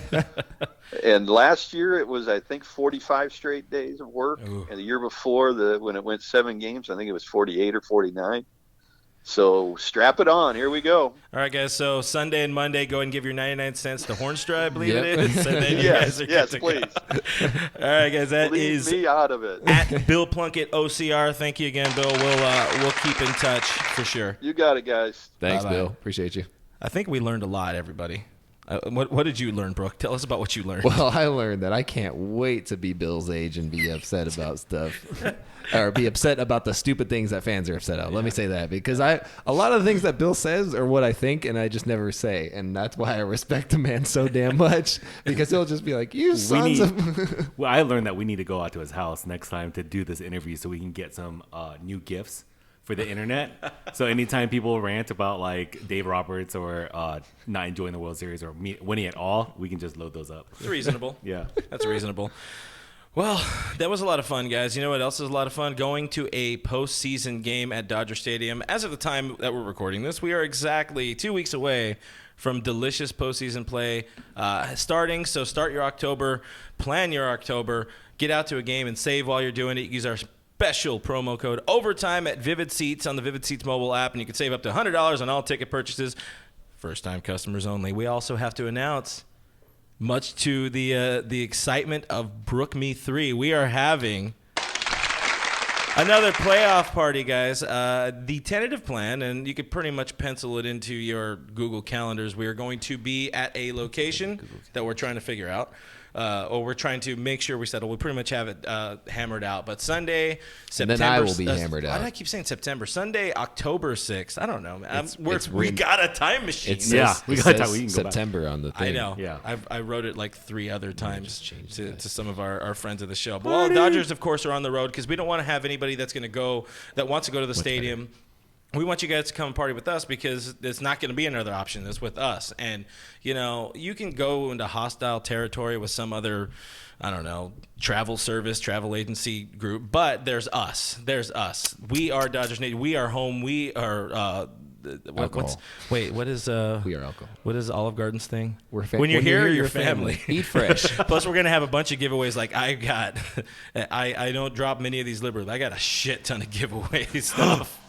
And last year it was, I think, 45 straight days of work. Ooh. And the year before, when it went 7 games, I think it was 48 or 49. So strap it on. Here we go. All right, guys. So Sunday and Monday, go ahead and give your 99 cents to Hornstra, I believe it is. And then yes, please. All right, guys. That Leave is me out of it. At Bill Plunkett OCR. Thank you again, Bill. We'll keep in touch for sure. You got it, guys. Thanks, Bye-bye. Bill. Appreciate you. I think we learned a lot, everybody. What did you learn, Brooke? Tell us about what you learned. Well, I learned that I can't wait to be Bill's age and be upset about stuff. Or be upset about the stupid things that fans are upset about. Let me say that, because a lot of the things that Bill says are what I think, and I just never say, and that's why I respect the man so damn much, because he'll just be like, "You sons of." Well, I learned that we need to go out to his house next time to do this interview so we can get some new gifts for the internet. So anytime people rant about like Dave Roberts or not enjoying the World Series or winning at all, we can just load those up. It's reasonable. Yeah, that's reasonable. Well, that was a lot of fun, guys. You know what else is a lot of fun? Going to a postseason game at Dodger Stadium. As of the time that we're recording this, we are exactly 2 weeks away from delicious postseason play starting. So start your October, plan your October, get out to a game and save while you're doing it. Use our special promo code OVERTIME at Vivid Seats on the Vivid Seats mobile app, and you can save up to $100 on all ticket purchases. First-time customers only. We also have to announce, much to the excitement of Brook Me 3, we are having another playoff party, guys. The tentative plan, and you could pretty much pencil it into your Google calendars, we are going to be at a location that we're trying to figure out. Or we're trying to make sure we settle. We pretty much have it hammered out. But Sunday, September. And then I will be hammered out. Why do I keep saying September? Sunday, October 6th. I don't know. We got a time machine. We got time. We can go September back on the thing. I know. Yeah. I wrote it like 3 other times to some of our friends of the show. But well, Dodgers, of course, are on the road because we don't want to have anybody that wants to go to the stadium. We want you guys to come and party with us because it's not going to be another option. It's with us. And, you can go into hostile territory with some other, I don't know, travel agency group. But there's us. We are Dodgers Nation. We are home. We are alcohol. What is we are alcohol. What is Olive Garden's thing? When you're here, you're family. Eat fresh. Plus, we're gonna have a bunch of giveaways. Like I don't drop many of these liberally. I got a shit ton of giveaway stuff.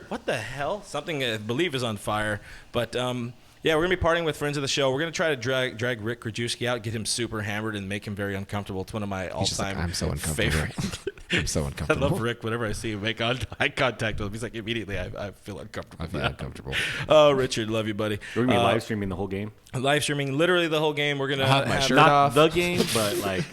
What the hell? Something I believe is on fire. But yeah, we're gonna be partying with friends of the show. We're gonna try to drag Rick Krajewski out, get him super hammered, and make him very uncomfortable. It's one of my all-time I'm so uncomfortable. favorite. I'm so uncomfortable. I love Rick. Whenever I see him make eye contact with him, he's like immediately I feel uncomfortable. I feel uncomfortable. Oh, Richard, love you, buddy. We're gonna be live streaming the whole game. Live streaming literally the whole game. We're gonna have my shirt not off. the game, but like.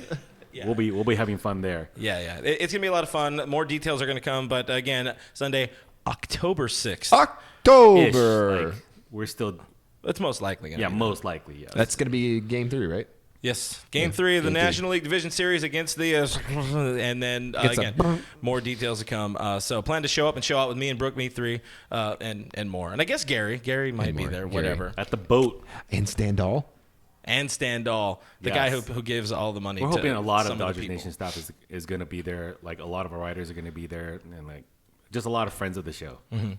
Yeah. We'll be having fun there. Yeah. It's gonna be a lot of fun. More details are gonna come, but again, Sunday, October 6th. October. Like, we're still. That's most likely. Yeah, most likely. Yes. That's going to be game 3, right? Yes. Game 3 of the National League Division Series against the and then again, more details to come. So plan to show up and show out with me and Brook Me 3 and more. And I guess Gary might be there. Whatever. At the boat. And Standall. And Standall, the guy who gives all the money. We're hoping a lot of some Dodgers the people. Nation staff is going to be there. Like a lot of our writers are going to be there, and like just a lot of friends of the show. Mm-hmm.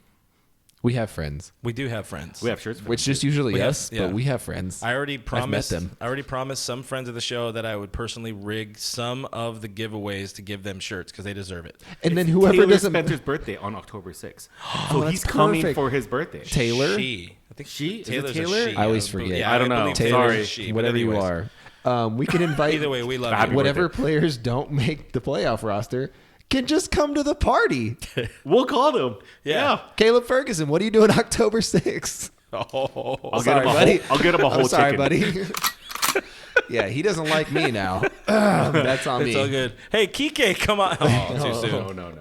We have friends. We do have friends. We have shirts, which is usually us, yeah. but we have friends. I already promised. I've met them. I already promised some friends of the show that I would personally rig some of the giveaways to give them shirts because they deserve it. And then whoever Taylor doesn't. Spencer's birthday on October 6th, so he's coming for his birthday. Taylor. I think She? Taylor's Is it Taylor? a she. I always forget. Yeah, I don't know. believe Taylor, Taylor's a she, but whatever you anyways. are. We can invite. Either way, we love Happy you. Whatever birthday. players don't make the playoff roster can just come to the party. We'll call them. Yeah. Caleb Ferguson, what are you doing October 6th? Oh, I'll Sorry, I'll get him a whole I'm sorry, chicken. buddy. Yeah, he doesn't like me now. That's on me. it's all good. Hey, Kike, come on. Oh, too soon. No.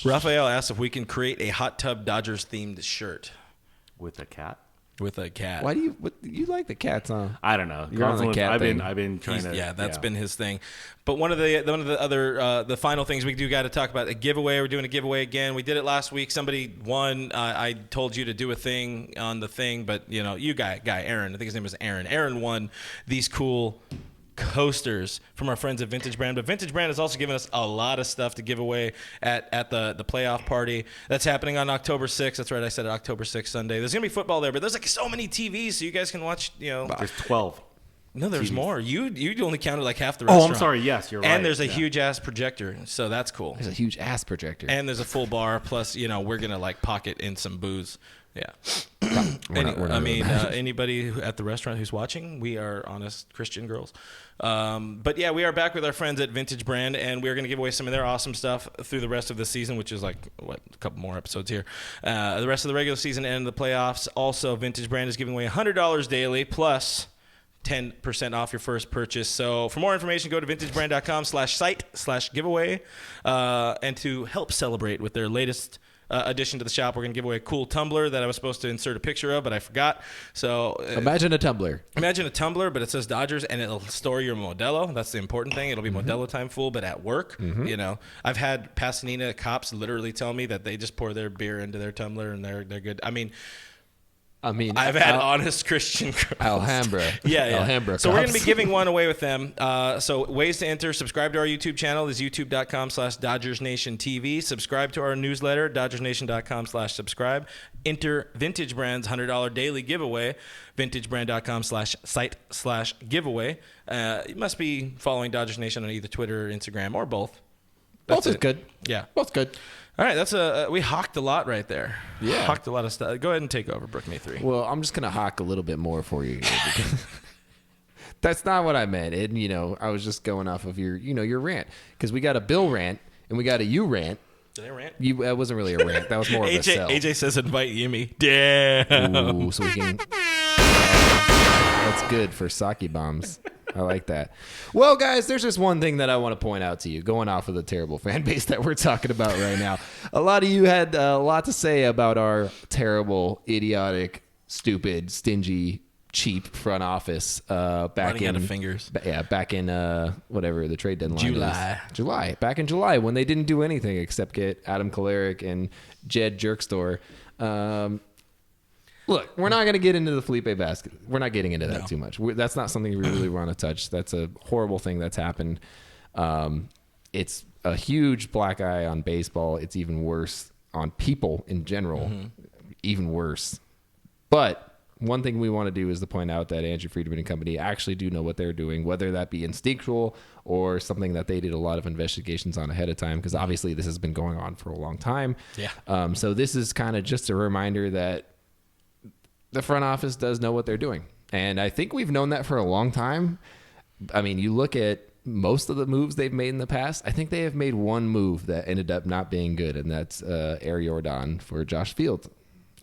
Raphael asked if we can create a hot tub Dodgers themed shirt With a cat. with a cat. Why do you like the cats, huh? I don't know. You're on the cat I've thing. been trying to. Yeah, that's been his thing. But one of the other the final things we do got to talk about, a giveaway. We're doing a giveaway again. We did it last week. Somebody won. I told you to do a thing on the thing, but you guy Aaron. I think his name was Aaron. Aaron won these cool coasters from our friends at Vintage Brand. But Vintage Brand has also given us a lot of stuff to give away at the playoff party. That's happening on October 6th. That's right, I said October 6th, Sunday. There's going to be football there, but there's like so many TVs, so you guys can watch, There's 12. No, there's TVs. more. You only counted like half the Oh, restaurant. I'm sorry. Yes, you're right. And there's a Yeah. huge ass projector, so that's cool. There's a huge ass projector. And there's a full bar. Plus, we're gonna like pocket in some booze. Yeah. We're not Anybody at the restaurant who's watching, we are honest Christian girls. But yeah, we are back with our friends at Vintage Brand, and we're going to give away some of their awesome stuff through the rest of the season, which is like, a couple more episodes here. The rest of the regular season and the playoffs. Also, Vintage Brand is giving away $100 daily, plus 10% off your first purchase. So for more information, go to vintagebrand.com/site/giveaway. And to help celebrate with their latest addition to the shop, we're going to give away a cool tumbler that I was supposed to insert a picture of, but I forgot. So Imagine a tumbler. Imagine a tumbler, but it says Dodgers, and it'll store your Modelo. That's the important thing. It'll be Modelo time full, but at work, I've had Pasadena cops literally tell me that they just pour their beer into their tumbler, and they're good. I mean, I've had honest Christian girls. Alhambra. Yeah. Alhambra So we're going to cops. be giving one away with them. So ways to enter: subscribe to our YouTube channel is youtube.com/DodgersNationTV. Subscribe to our newsletter, DodgersNation.com/subscribe. Enter Vintage Brand's $100 daily giveaway, VintageBrand.com/site/giveaway. You must be following Dodgers Nation on either Twitter or Instagram or both. Both is good. Yeah. Both good. All right, that's we hawked a lot right there. Yeah. Hawked a lot of stuff. Go ahead and take over, Brook Me 3. Well, I'm just gonna hawk a little bit more for you here because that's not what I meant. And I was just going off of your rant, because we got a Bill rant and we got a you rant. Did I rant? That wasn't really a rant. That was more of a sell. AJ says invite Yumi. Damn. Ooh, so we can. That's good for sake bombs. I like that. Well, guys, there's just one thing that I want to point out to you, going off of the terrible fan base that we're talking about right now. A lot of you had a lot to say about our terrible, idiotic, stupid, stingy, cheap front office back Running in out of fingers. Back in whatever the trade deadline July. Back in July, when they didn't do anything except get Adam Kolarek and Jed Jerkstore. Look, we're not going to get into the Felipe basket. We're not getting into that too much. That's not something we really want to touch. That's a horrible thing that's happened. It's a huge black eye on baseball. It's even worse on people in general. Even worse. But one thing we want to do is to point out that Andrew Friedman and company actually do know what they're doing, whether that be instinctual or something that they did a lot of investigations on ahead of time, because obviously this has been going on for a long time. Yeah. So this is kind of just a reminder that the front office does know what they're doing. And I think we've known that for a long time. I mean, you look at most of the moves they've made in the past, I think they have made one move that ended up not being good, and that's Air Jordan for Josh Fields.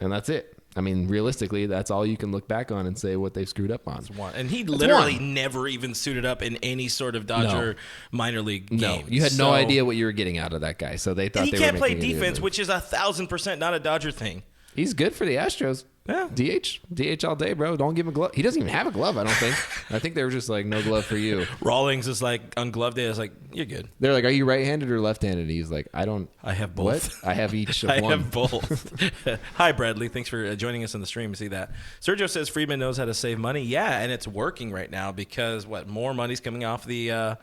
And that's it. I mean, realistically, that's all you can look back on and say what they've screwed up on. And he literally never even suited up in any sort of Dodger minor league game. No, you had no idea what you were getting out of that guy. So they thought and he they can't were play making defense, which is 1,000% not a Dodger thing. He's good for the Astros. Yeah. DH all day, bro. Don't give him a glove. He doesn't even have a glove, I don't think. I think they were just like, no glove for you. Rawlings is like, on glove day, I was like, you're good. They're like, are you right-handed or left-handed? He's like, I have both. What? I have each of I one. have both. Hi, Bradley. Thanks for joining us on the stream. See that. Sergio says Friedman knows how to save money. Yeah, and it's working right now because more money's coming off the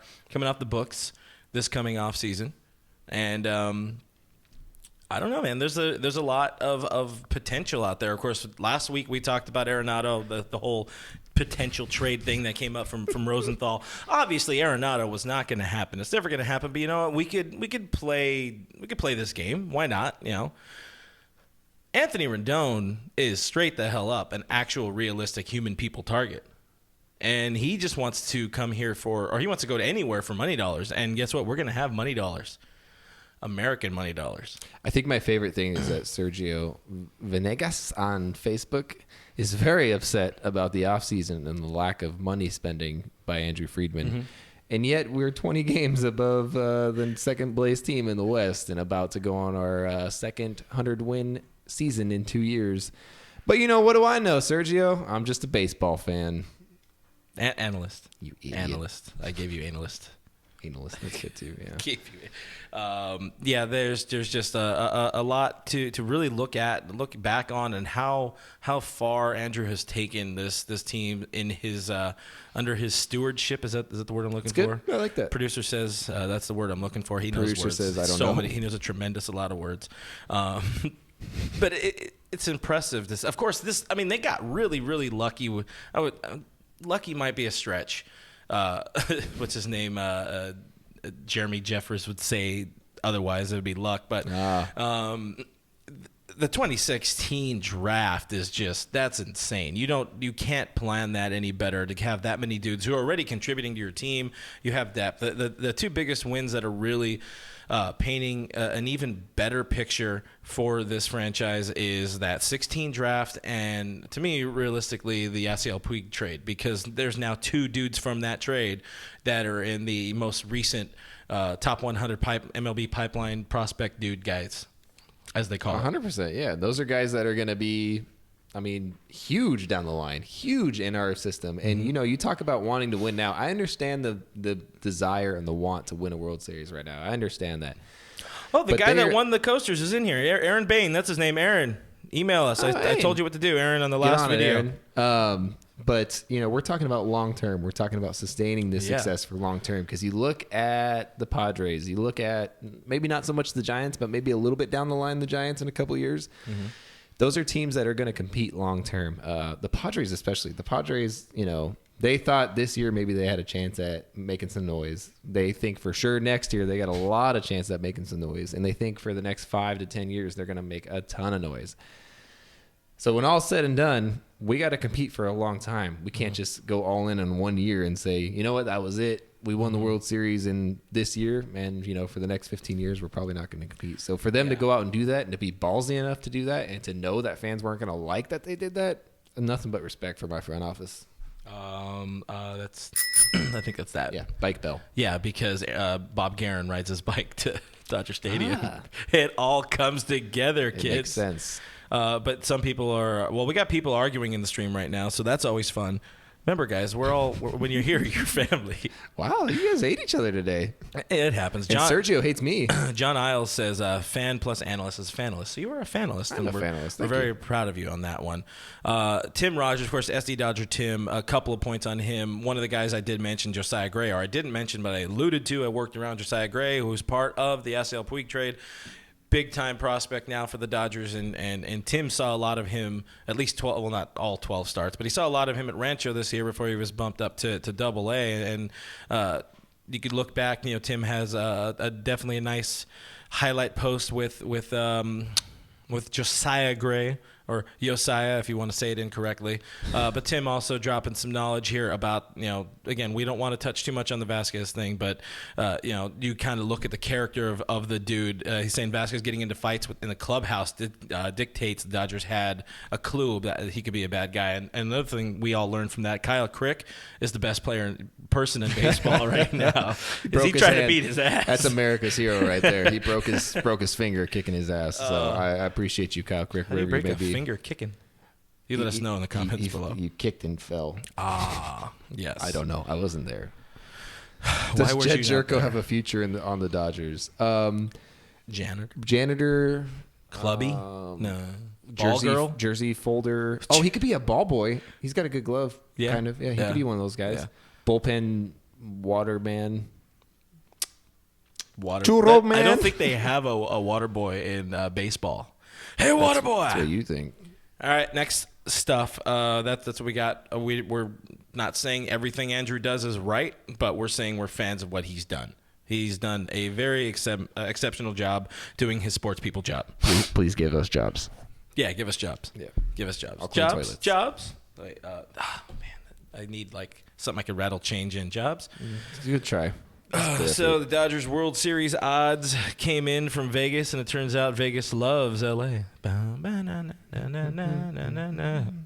books this coming off season, and I don't know, man. There's a lot of potential out there. Of course, last week we talked about Arenado, the whole potential trade thing that came up from Rosenthal. Obviously, Arenado was not going to happen. It's never going to happen. But you know what? We could play this game. Why not? Anthony Rendon is straight the hell up an actual realistic human people target. And he just wants to come here or he wants to go to anywhere for money dollars. And guess what? We're going to have money dollars. American money dollars. I think my favorite thing is that Sergio Venegas on Facebook is very upset about the offseason and the lack of money spending by Andrew Friedman. And yet we're 20 games above the second place team in the West and about to go on our second 100-win season in 2 years. But what do I know, Sergio? I'm just a baseball fan. Analyst. You idiot. Analyst. I gave you analyst. Analyst, that's good too, yeah. There's just a lot to really look back on, and how far Andrew has taken this team in his under his stewardship. Is that the word I'm looking for? I like that. Producer says that's the word I'm looking for. He knows Producer words. says I don't know. He knows a lot of words. But it's impressive. Of course, they got really, really lucky. lucky might be a stretch. What's his name? Jeremy Jeffers would say otherwise. It would be luck. But the 2016 draft is that's insane. You can't plan that any better to have that many dudes who are already contributing to your team. You have depth. The two biggest wins that are really painting an even better picture for this franchise is that 16 draft and, to me, realistically, the Yasiel Puig trade, because there's now two dudes from that trade that are in the most recent top 100 MLB pipeline prospect dude guys, as they call it. 100%, yeah. Those are guys that are going to be, huge down the line, huge in our system. And, you talk about wanting to win now. I understand the desire and the want to win a World Series right now. I understand that. Oh, the guy that won the coasters is in here. Aaron Bain, that's his name. Aaron, email us. I told you what to do, Aaron, on the last video. But, we're talking about long-term. We're talking about sustaining this success for long-term, because you look at the Padres. You look at maybe not so much the Giants, but maybe a little bit down the line the Giants in a couple of years. Mm-hmm. Those are teams that are going to compete long-term. The Padres especially. The Padres, they thought this year maybe they had a chance at making some noise. They think for sure next year they got a lot of chance at making some noise. And they think for the next 5 to 10 years they're going to make a ton of noise. So when all's said and done, we got to compete for a long time. We can't just go all in 1 year and say, you know what, that was it. We won the World Series in this year, and for the next 15 years, we're probably not going to compete. So for them to go out and do that, and to be ballsy enough to do that, and to know that fans weren't going to like that they did that, nothing but respect for my front office. That's I think that's that. Yeah, Bike Bell. Yeah, because Bob Guerin rides his bike to Dodger Stadium. It all comes together, kids. It makes sense. But some people we got people arguing in the stream right now, so that's always fun. Remember, guys, when you're here, you're family. Wow, you guys hate each other today. It happens. And Sergio hates me. John Isles says fan plus analyst is fanalist. So you are a fanalist. I'm a fanalist. We're very proud of you on that one. Tim Rogers, of course, SD Dodger Tim, a couple of points on him. One of the guys I did mention, Josiah Gray, or I didn't mention, but I alluded to. I worked around Josiah Gray, who was part of the Yasiel Puig trade. Big time prospect now for the Dodgers, and Tim saw a lot of him, at least 12, well, not all 12 starts, but he saw a lot of him at Rancho this year before he was bumped up to Double-A. And you could look back, Tim has definitely a nice highlight post with Josiah Gray, or Josiah, if you want to say it incorrectly. But Tim also dropping some knowledge here about, again, we don't want to touch too much on the Vasquez thing, but, you kind of look at the character of the dude. He's saying Vasquez getting into fights in the clubhouse dictates the Dodgers had a clue that he could be a bad guy. And another thing we all learned from that, Kyle Crick is the best person in baseball right now. He trying to beat his ass? That's America's hero right there. He broke his finger kicking his ass. So I appreciate you, Kyle Crick, wherever you may be. Finger kicking. You let us know in the comments below. You kicked and fell. Yes. I don't know. I wasn't there. Why Does Jed Jerko have a future on the Dodgers? Janitor. Clubby? No. Jersey folder. Oh, he could be a ball boy. He's got a good glove. Yeah. Kind of. Yeah, he could be one of those guys. Yeah. Bullpen waterman. Churro man. I don't think they have a water boy in baseball. Hey, water boy. That's what you think. All right, next stuff. That's what we got. We're not saying everything Andrew does is right, but we're saying we're fans of what he's done. He's done a very exceptional job doing his sports people job. Please give us jobs. Yeah, give us jobs. Yeah, give us jobs. I'll clean toilets. Jobs. Like, man, I need something I could rattle change in. Jobs. Good try. So the Dodgers World Series odds came in from Vegas, and it turns out Vegas loves L.A.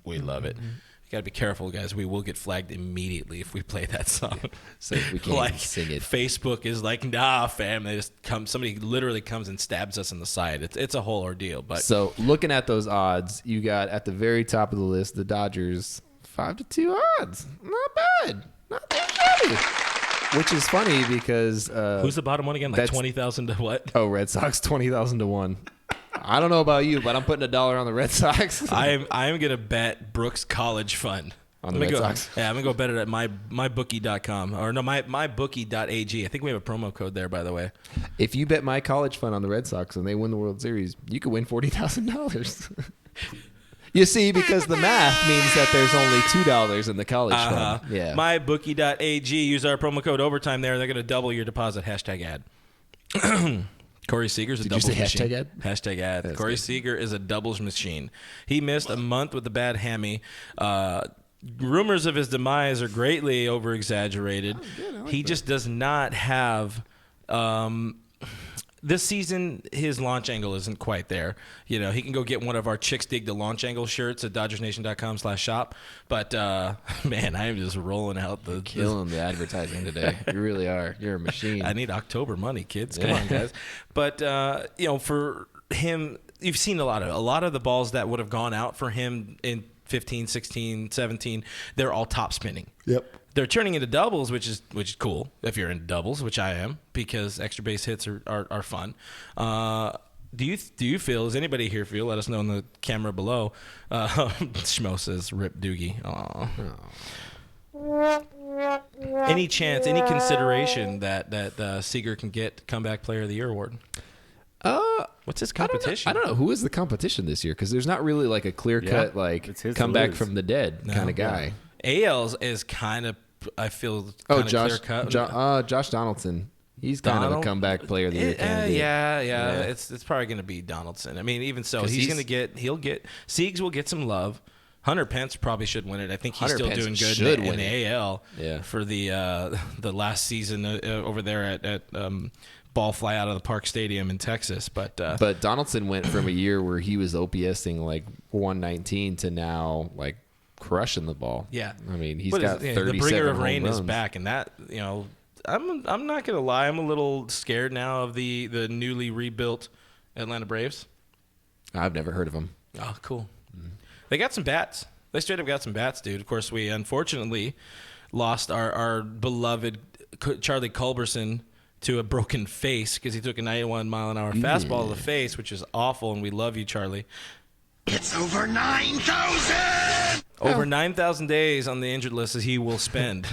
We love it. You got to be careful, guys. We will get flagged immediately if we play that song. So we can't sing it. Facebook is like, nah, fam. They just somebody literally comes and stabs us in the side. It's a whole ordeal. But so looking at those odds, you got at the very top of the list the Dodgers 5-2 odds. Not bad. Not that shabby. Which is funny because who's the bottom one again? Like 20,000 to what? Oh, Red Sox 20,000 to 1. I don't know about you, but I'm putting $1 on the Red Sox. I'm gonna bet Brooks College Fund on the Red Sox. Yeah, I'm gonna go bet it at mybookie.com or no, mybookie.ag. I think we have a promo code there, by the way. If you bet my college fund on the Red Sox and they win the World Series, you could win $40,000. You see, because the math means that there's only $2 in the college fund. Yeah. MyBookie.ag. Use our promo code overtime there. They're going to double your deposit. Hashtag ad. Corey Seager's a Did you doubles say machine. hashtag ad? Hashtag ad. That's Corey good. Seager is a doubles machine. He missed a month with a bad hammy. Rumors of his demise are greatly over-exaggerated. He just does not have... this season, his launch angle isn't quite there. You know, he can go get one of our Chicks Dig the Launch Angle shirts at DodgersNation.com/shop. But, man, I am just rolling out the... Killing the advertising today. You really are. You're a machine. I need October money, kids. Come on, guys. But, you know, for him, you've seen a lot of the balls that would have gone out for him in 15, 16, 17, they're all top spinning. Yep. They're turning into doubles, which is cool if you're into doubles, which I am, because extra base hits are fun. Do you feel? Does anybody here feel? Let us know in the camera below. Schmo says, "Rip Doogie." Any chance? Any consideration that Seager can get Comeback Player of the Year award? What's his competition? I don't know. Who is the competition this year? Because there's not really like a clear cut come back from the dead kind of guy. AL's is kind of, I feel, kind of clear cut. Josh Donaldson. He's kind of a comeback player of the year candidate. Yeah. It's probably going to be Donaldson. I mean, even so, Siegs will get some love. Hunter Pence probably should win it. I think he's still doing good in the AL for the last season over there at ball fly out of the Park Stadium in Texas. But Donaldson went from a year where he was OPSing like 119 to now like crushing the ball. Yeah, I mean he's got 37 the bringer of rain home runs. is back, and that I'm not gonna lie, I'm a little scared now of the newly rebuilt Atlanta Braves. I've never heard of him. Oh, cool. They got some bats. They straight up got some bats, dude. Of course, we unfortunately lost our beloved Charlie Culberson to a broken face because he took a 91-mile-an-hour fastball to the face, which is awful, and we love you, Charlie. It's over 9,000! Over 9,000 days on the injured list he will spend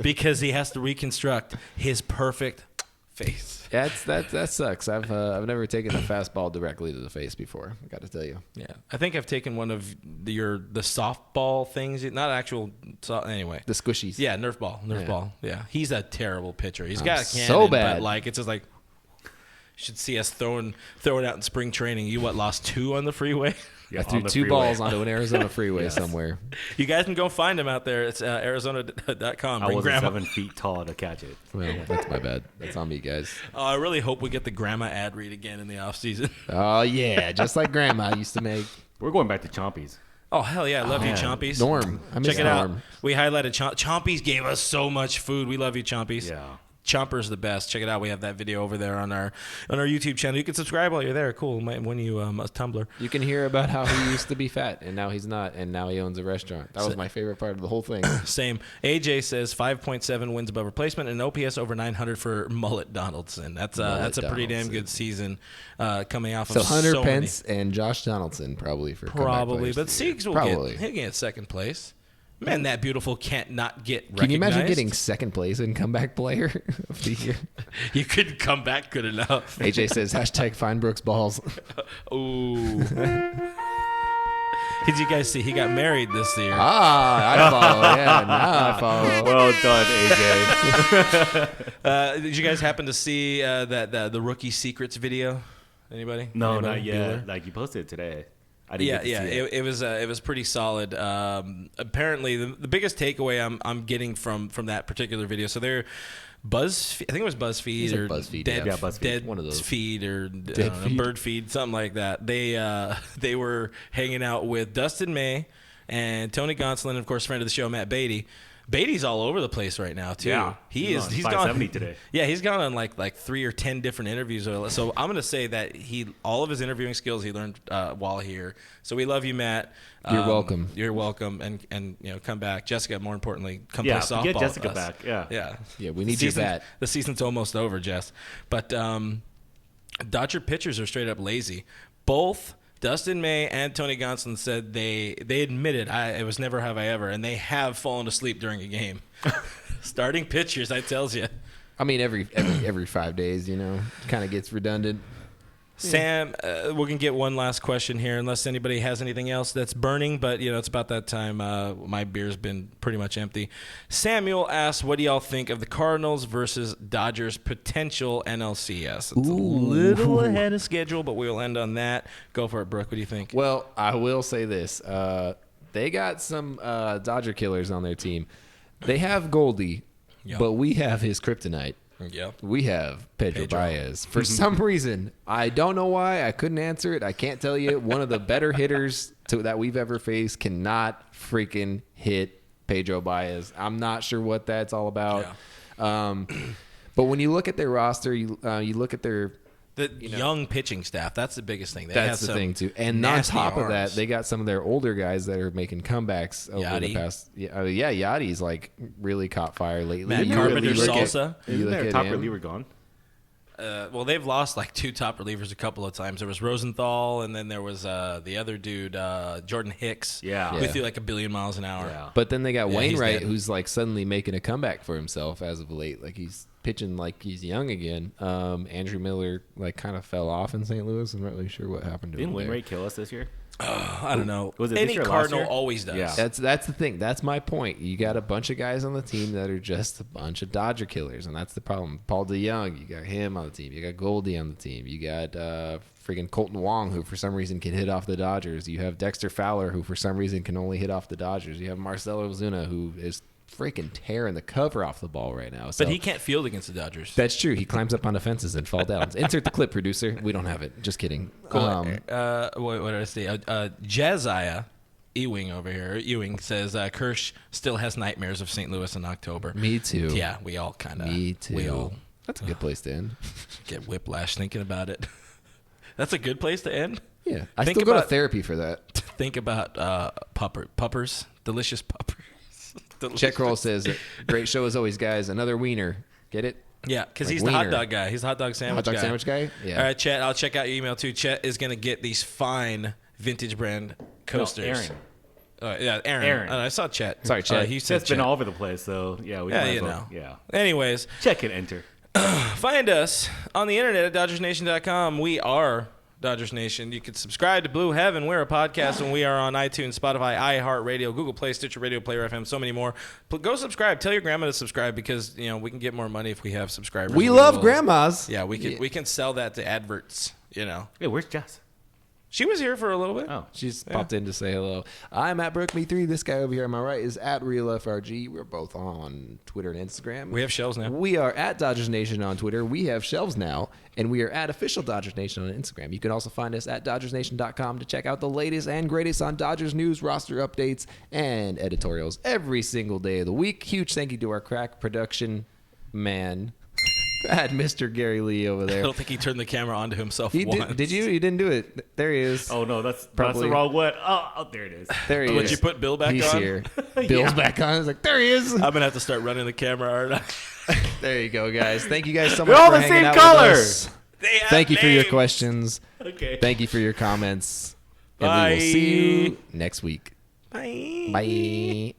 because he has to reconstruct his perfect face. Yeah, that sucks. I've never taken a fastball directly to the face before. I got to tell you. Yeah, I think I've taken one of the softball things, not actual. Anyway, The squishies. Yeah, Nerf ball. Yeah, he's a terrible pitcher. He's got a cannon, so bad. but like it's just like you should see us throwing out in spring training. You lost 2 on the freeway? I threw 2 balls onto an Arizona freeway somewhere. You guys can go find him out there. It's Arizona.com. I Bring wasn't grandma. 7 feet tall to catch it. Well, that's my bad. That's on me, guys. I really hope we get the grandma ad read again in the off season. Oh yeah, just like Grandma used to make. We're going back to Chompies. Oh hell yeah, I love you, Chompies. Norm, I miss Check it Norm. out. We highlighted Chompies gave us so much food. We love you, Chompies. Yeah. Chomper's the best. Check it out. We have that video over there on our YouTube channel. You can subscribe while you're there. Cool. Might win you a tumbler. You can hear about how he used to be fat and now he's not, and now he owns a restaurant. That was my favorite part of the whole thing. Same. AJ says 5.7 wins above replacement and OPS over 900 for Mullet Donaldson. That's a pretty damn good season coming off of Hunter so Pence and Josh Donaldson probably for comeback players but of the year. Siegs will get second place. Man, that beautiful can't not get recognized. Can you imagine getting second place in comeback player of the year? You couldn't come back good enough. AJ says #find Brooks balls. Ooh. Did you guys see he got married this year? I follow. Yeah, now I follow. Well done, AJ. Did you guys happen to see the rookie secrets video? Anybody? No, Anybody? not yet. Bueller? Like you posted it today. I didn't get to see it. It was pretty solid. Apparently, the biggest takeaway I'm getting from that particular video. So they're BuzzFeed, I think it was BuzzFeed or BuzzFeed, BuzzFeed. Dead One of those. Feed or Feed. Bird Feed, something like that. They were hanging out with Dustin May and Tony Gonsolin, and of course, friend of the show Matt Beatty. Beatty's all over the place right now too. Yeah, he's on gone 570 today. Yeah, he's gone on like 3 or 10 different interviews. So I'm gonna say that all of his interviewing skills he learned while here. So we love you, Matt. You're welcome. You're welcome, and come back, Jessica. More importantly, come play softball. Get Jessica with us. back. Yeah. Yeah, we need your bat. The season's almost over, Jess. But Dodger pitchers are straight up lazy. Both Dustin May and Tony Gonsolin said they admitted it was never have I ever, and they have fallen asleep during a game. Starting pitchers, I tells you. I mean, every 5 days, kind of gets redundant. Sam, we can get one last question here, unless anybody has anything else that's burning. But it's about that time. My beer's been pretty much empty. Samuel asks, "What do y'all think of the Cardinals versus Dodgers potential NLCS?" It's a little ahead of schedule, but we'll end on that. Go for it, Brooke. What do you think? Well, I will say this: they got some Dodger killers on their team. They have Goldie, but we have his kryptonite. Yep. We have Pedro Baez. For some reason, I don't know why. I couldn't answer it. I can't tell you. One of the better hitters that we've ever faced cannot freaking hit Pedro Baez. I'm not sure what that's all about. Yeah. But when you look at their roster, you look at their young pitching staff. That's the biggest thing. That's the thing too. And on top of that, they got some of their older guys that are making comebacks over the past. Yachty's like really caught fire lately. Matt Carpenter, Salsa. Isn't their top reliever gone? Well, they've lost like 2 top relievers a couple of times. There was Rosenthal, and then there was the other dude, Jordan Hicks. Who threw like 1 billion miles an hour. Yeah. But then they got Wainwright, who's like suddenly making a comeback for himself as of late. Like he's pitching like he's young again. Andrew Miller like kind of fell off in St. Louis. I'm not really sure what happened to him. Didn't Wainwright kill us this year? I don't know. Was it Any this year, Cardinal last year? always does. Yeah. That's the thing. That's my point. You got a bunch of guys on the team that are just a bunch of Dodger killers, and that's the problem. Paul DeYoung, you got him on the team. You got Goldie on the team. You got freaking Colton Wong, who for some reason can hit off the Dodgers. You have Dexter Fowler, who for some reason can only hit off the Dodgers. You have Marcelo Ozuna, who is freaking tearing the cover off the ball right now. So, but he can't field against the Dodgers. That's true. He climbs up onto fences and fall down. Insert the clip, producer. We don't have it. Just kidding. Cool. What did I say? Jazziah Ewing over here. Ewing says Kirsch still has nightmares of St. Louis in October. Me too. Yeah, we all kind of. Me too. We all That's a good place to end. get whiplash thinking about it. That's a good place to end. Yeah, I still go to therapy for that. Think about puppers, delicious puppers. Check Roll says, "Great show as always, guys. Another wiener. Get it? Yeah, because Like he's wiener. the hot dog guy. He's the hot dog sandwich guy. Hot dog sandwich guy? Yeah. All right, Chet, I'll check out your email too. Chet is going to get these fine vintage brand coasters. No, Aaron. Yeah, Aaron. I saw Chet. Sorry, Chet. He said Chet's been all over the place, so yeah, we might as well. Yeah. Anyways, Check and enter. find us on the internet at DodgersNation.com. We are Dodgers Nation. You can subscribe to Blue Heaven. We're a podcast, and we are on iTunes, Spotify, iHeartRadio, Google Play, Stitcher Radio, Player FM, so many more. Go subscribe. Tell your grandma to subscribe because we can get more money if we have subscribers. We love grandmas. Yeah, we can sell that to adverts. Hey, where's Jess? She was here for a little bit. Oh, She's popped in to say hello. I'm at BrookMe3. This guy over here on my right is at RealFRG. We're both on Twitter and Instagram. We have shelves now. We are at Dodgers Nation on Twitter. We have shelves now, and we are at Official Dodgers Nation on Instagram. You can also find us at DodgersNation.com to check out the latest and greatest on Dodgers news, roster updates, and editorials every single day of the week. Huge thank you to our crack production man. Had Mr. Gary Lee over I there. don't think he turned the camera onto himself He once. did you? You didn't do it. There he is. Oh no, that's Probably. the wrong one. Oh, there it is. There he Would is. you put Bill back He's on? here. Bill's back on. It's like, there he is. I'm going to have to start running the camera, aren't I? There you go, guys. Thank you guys so much They're all for the hanging same out color. with us. They have Thank you for your names. questions. Okay. Thank you for your comments. And Bye. we will see you next week. Bye. Bye.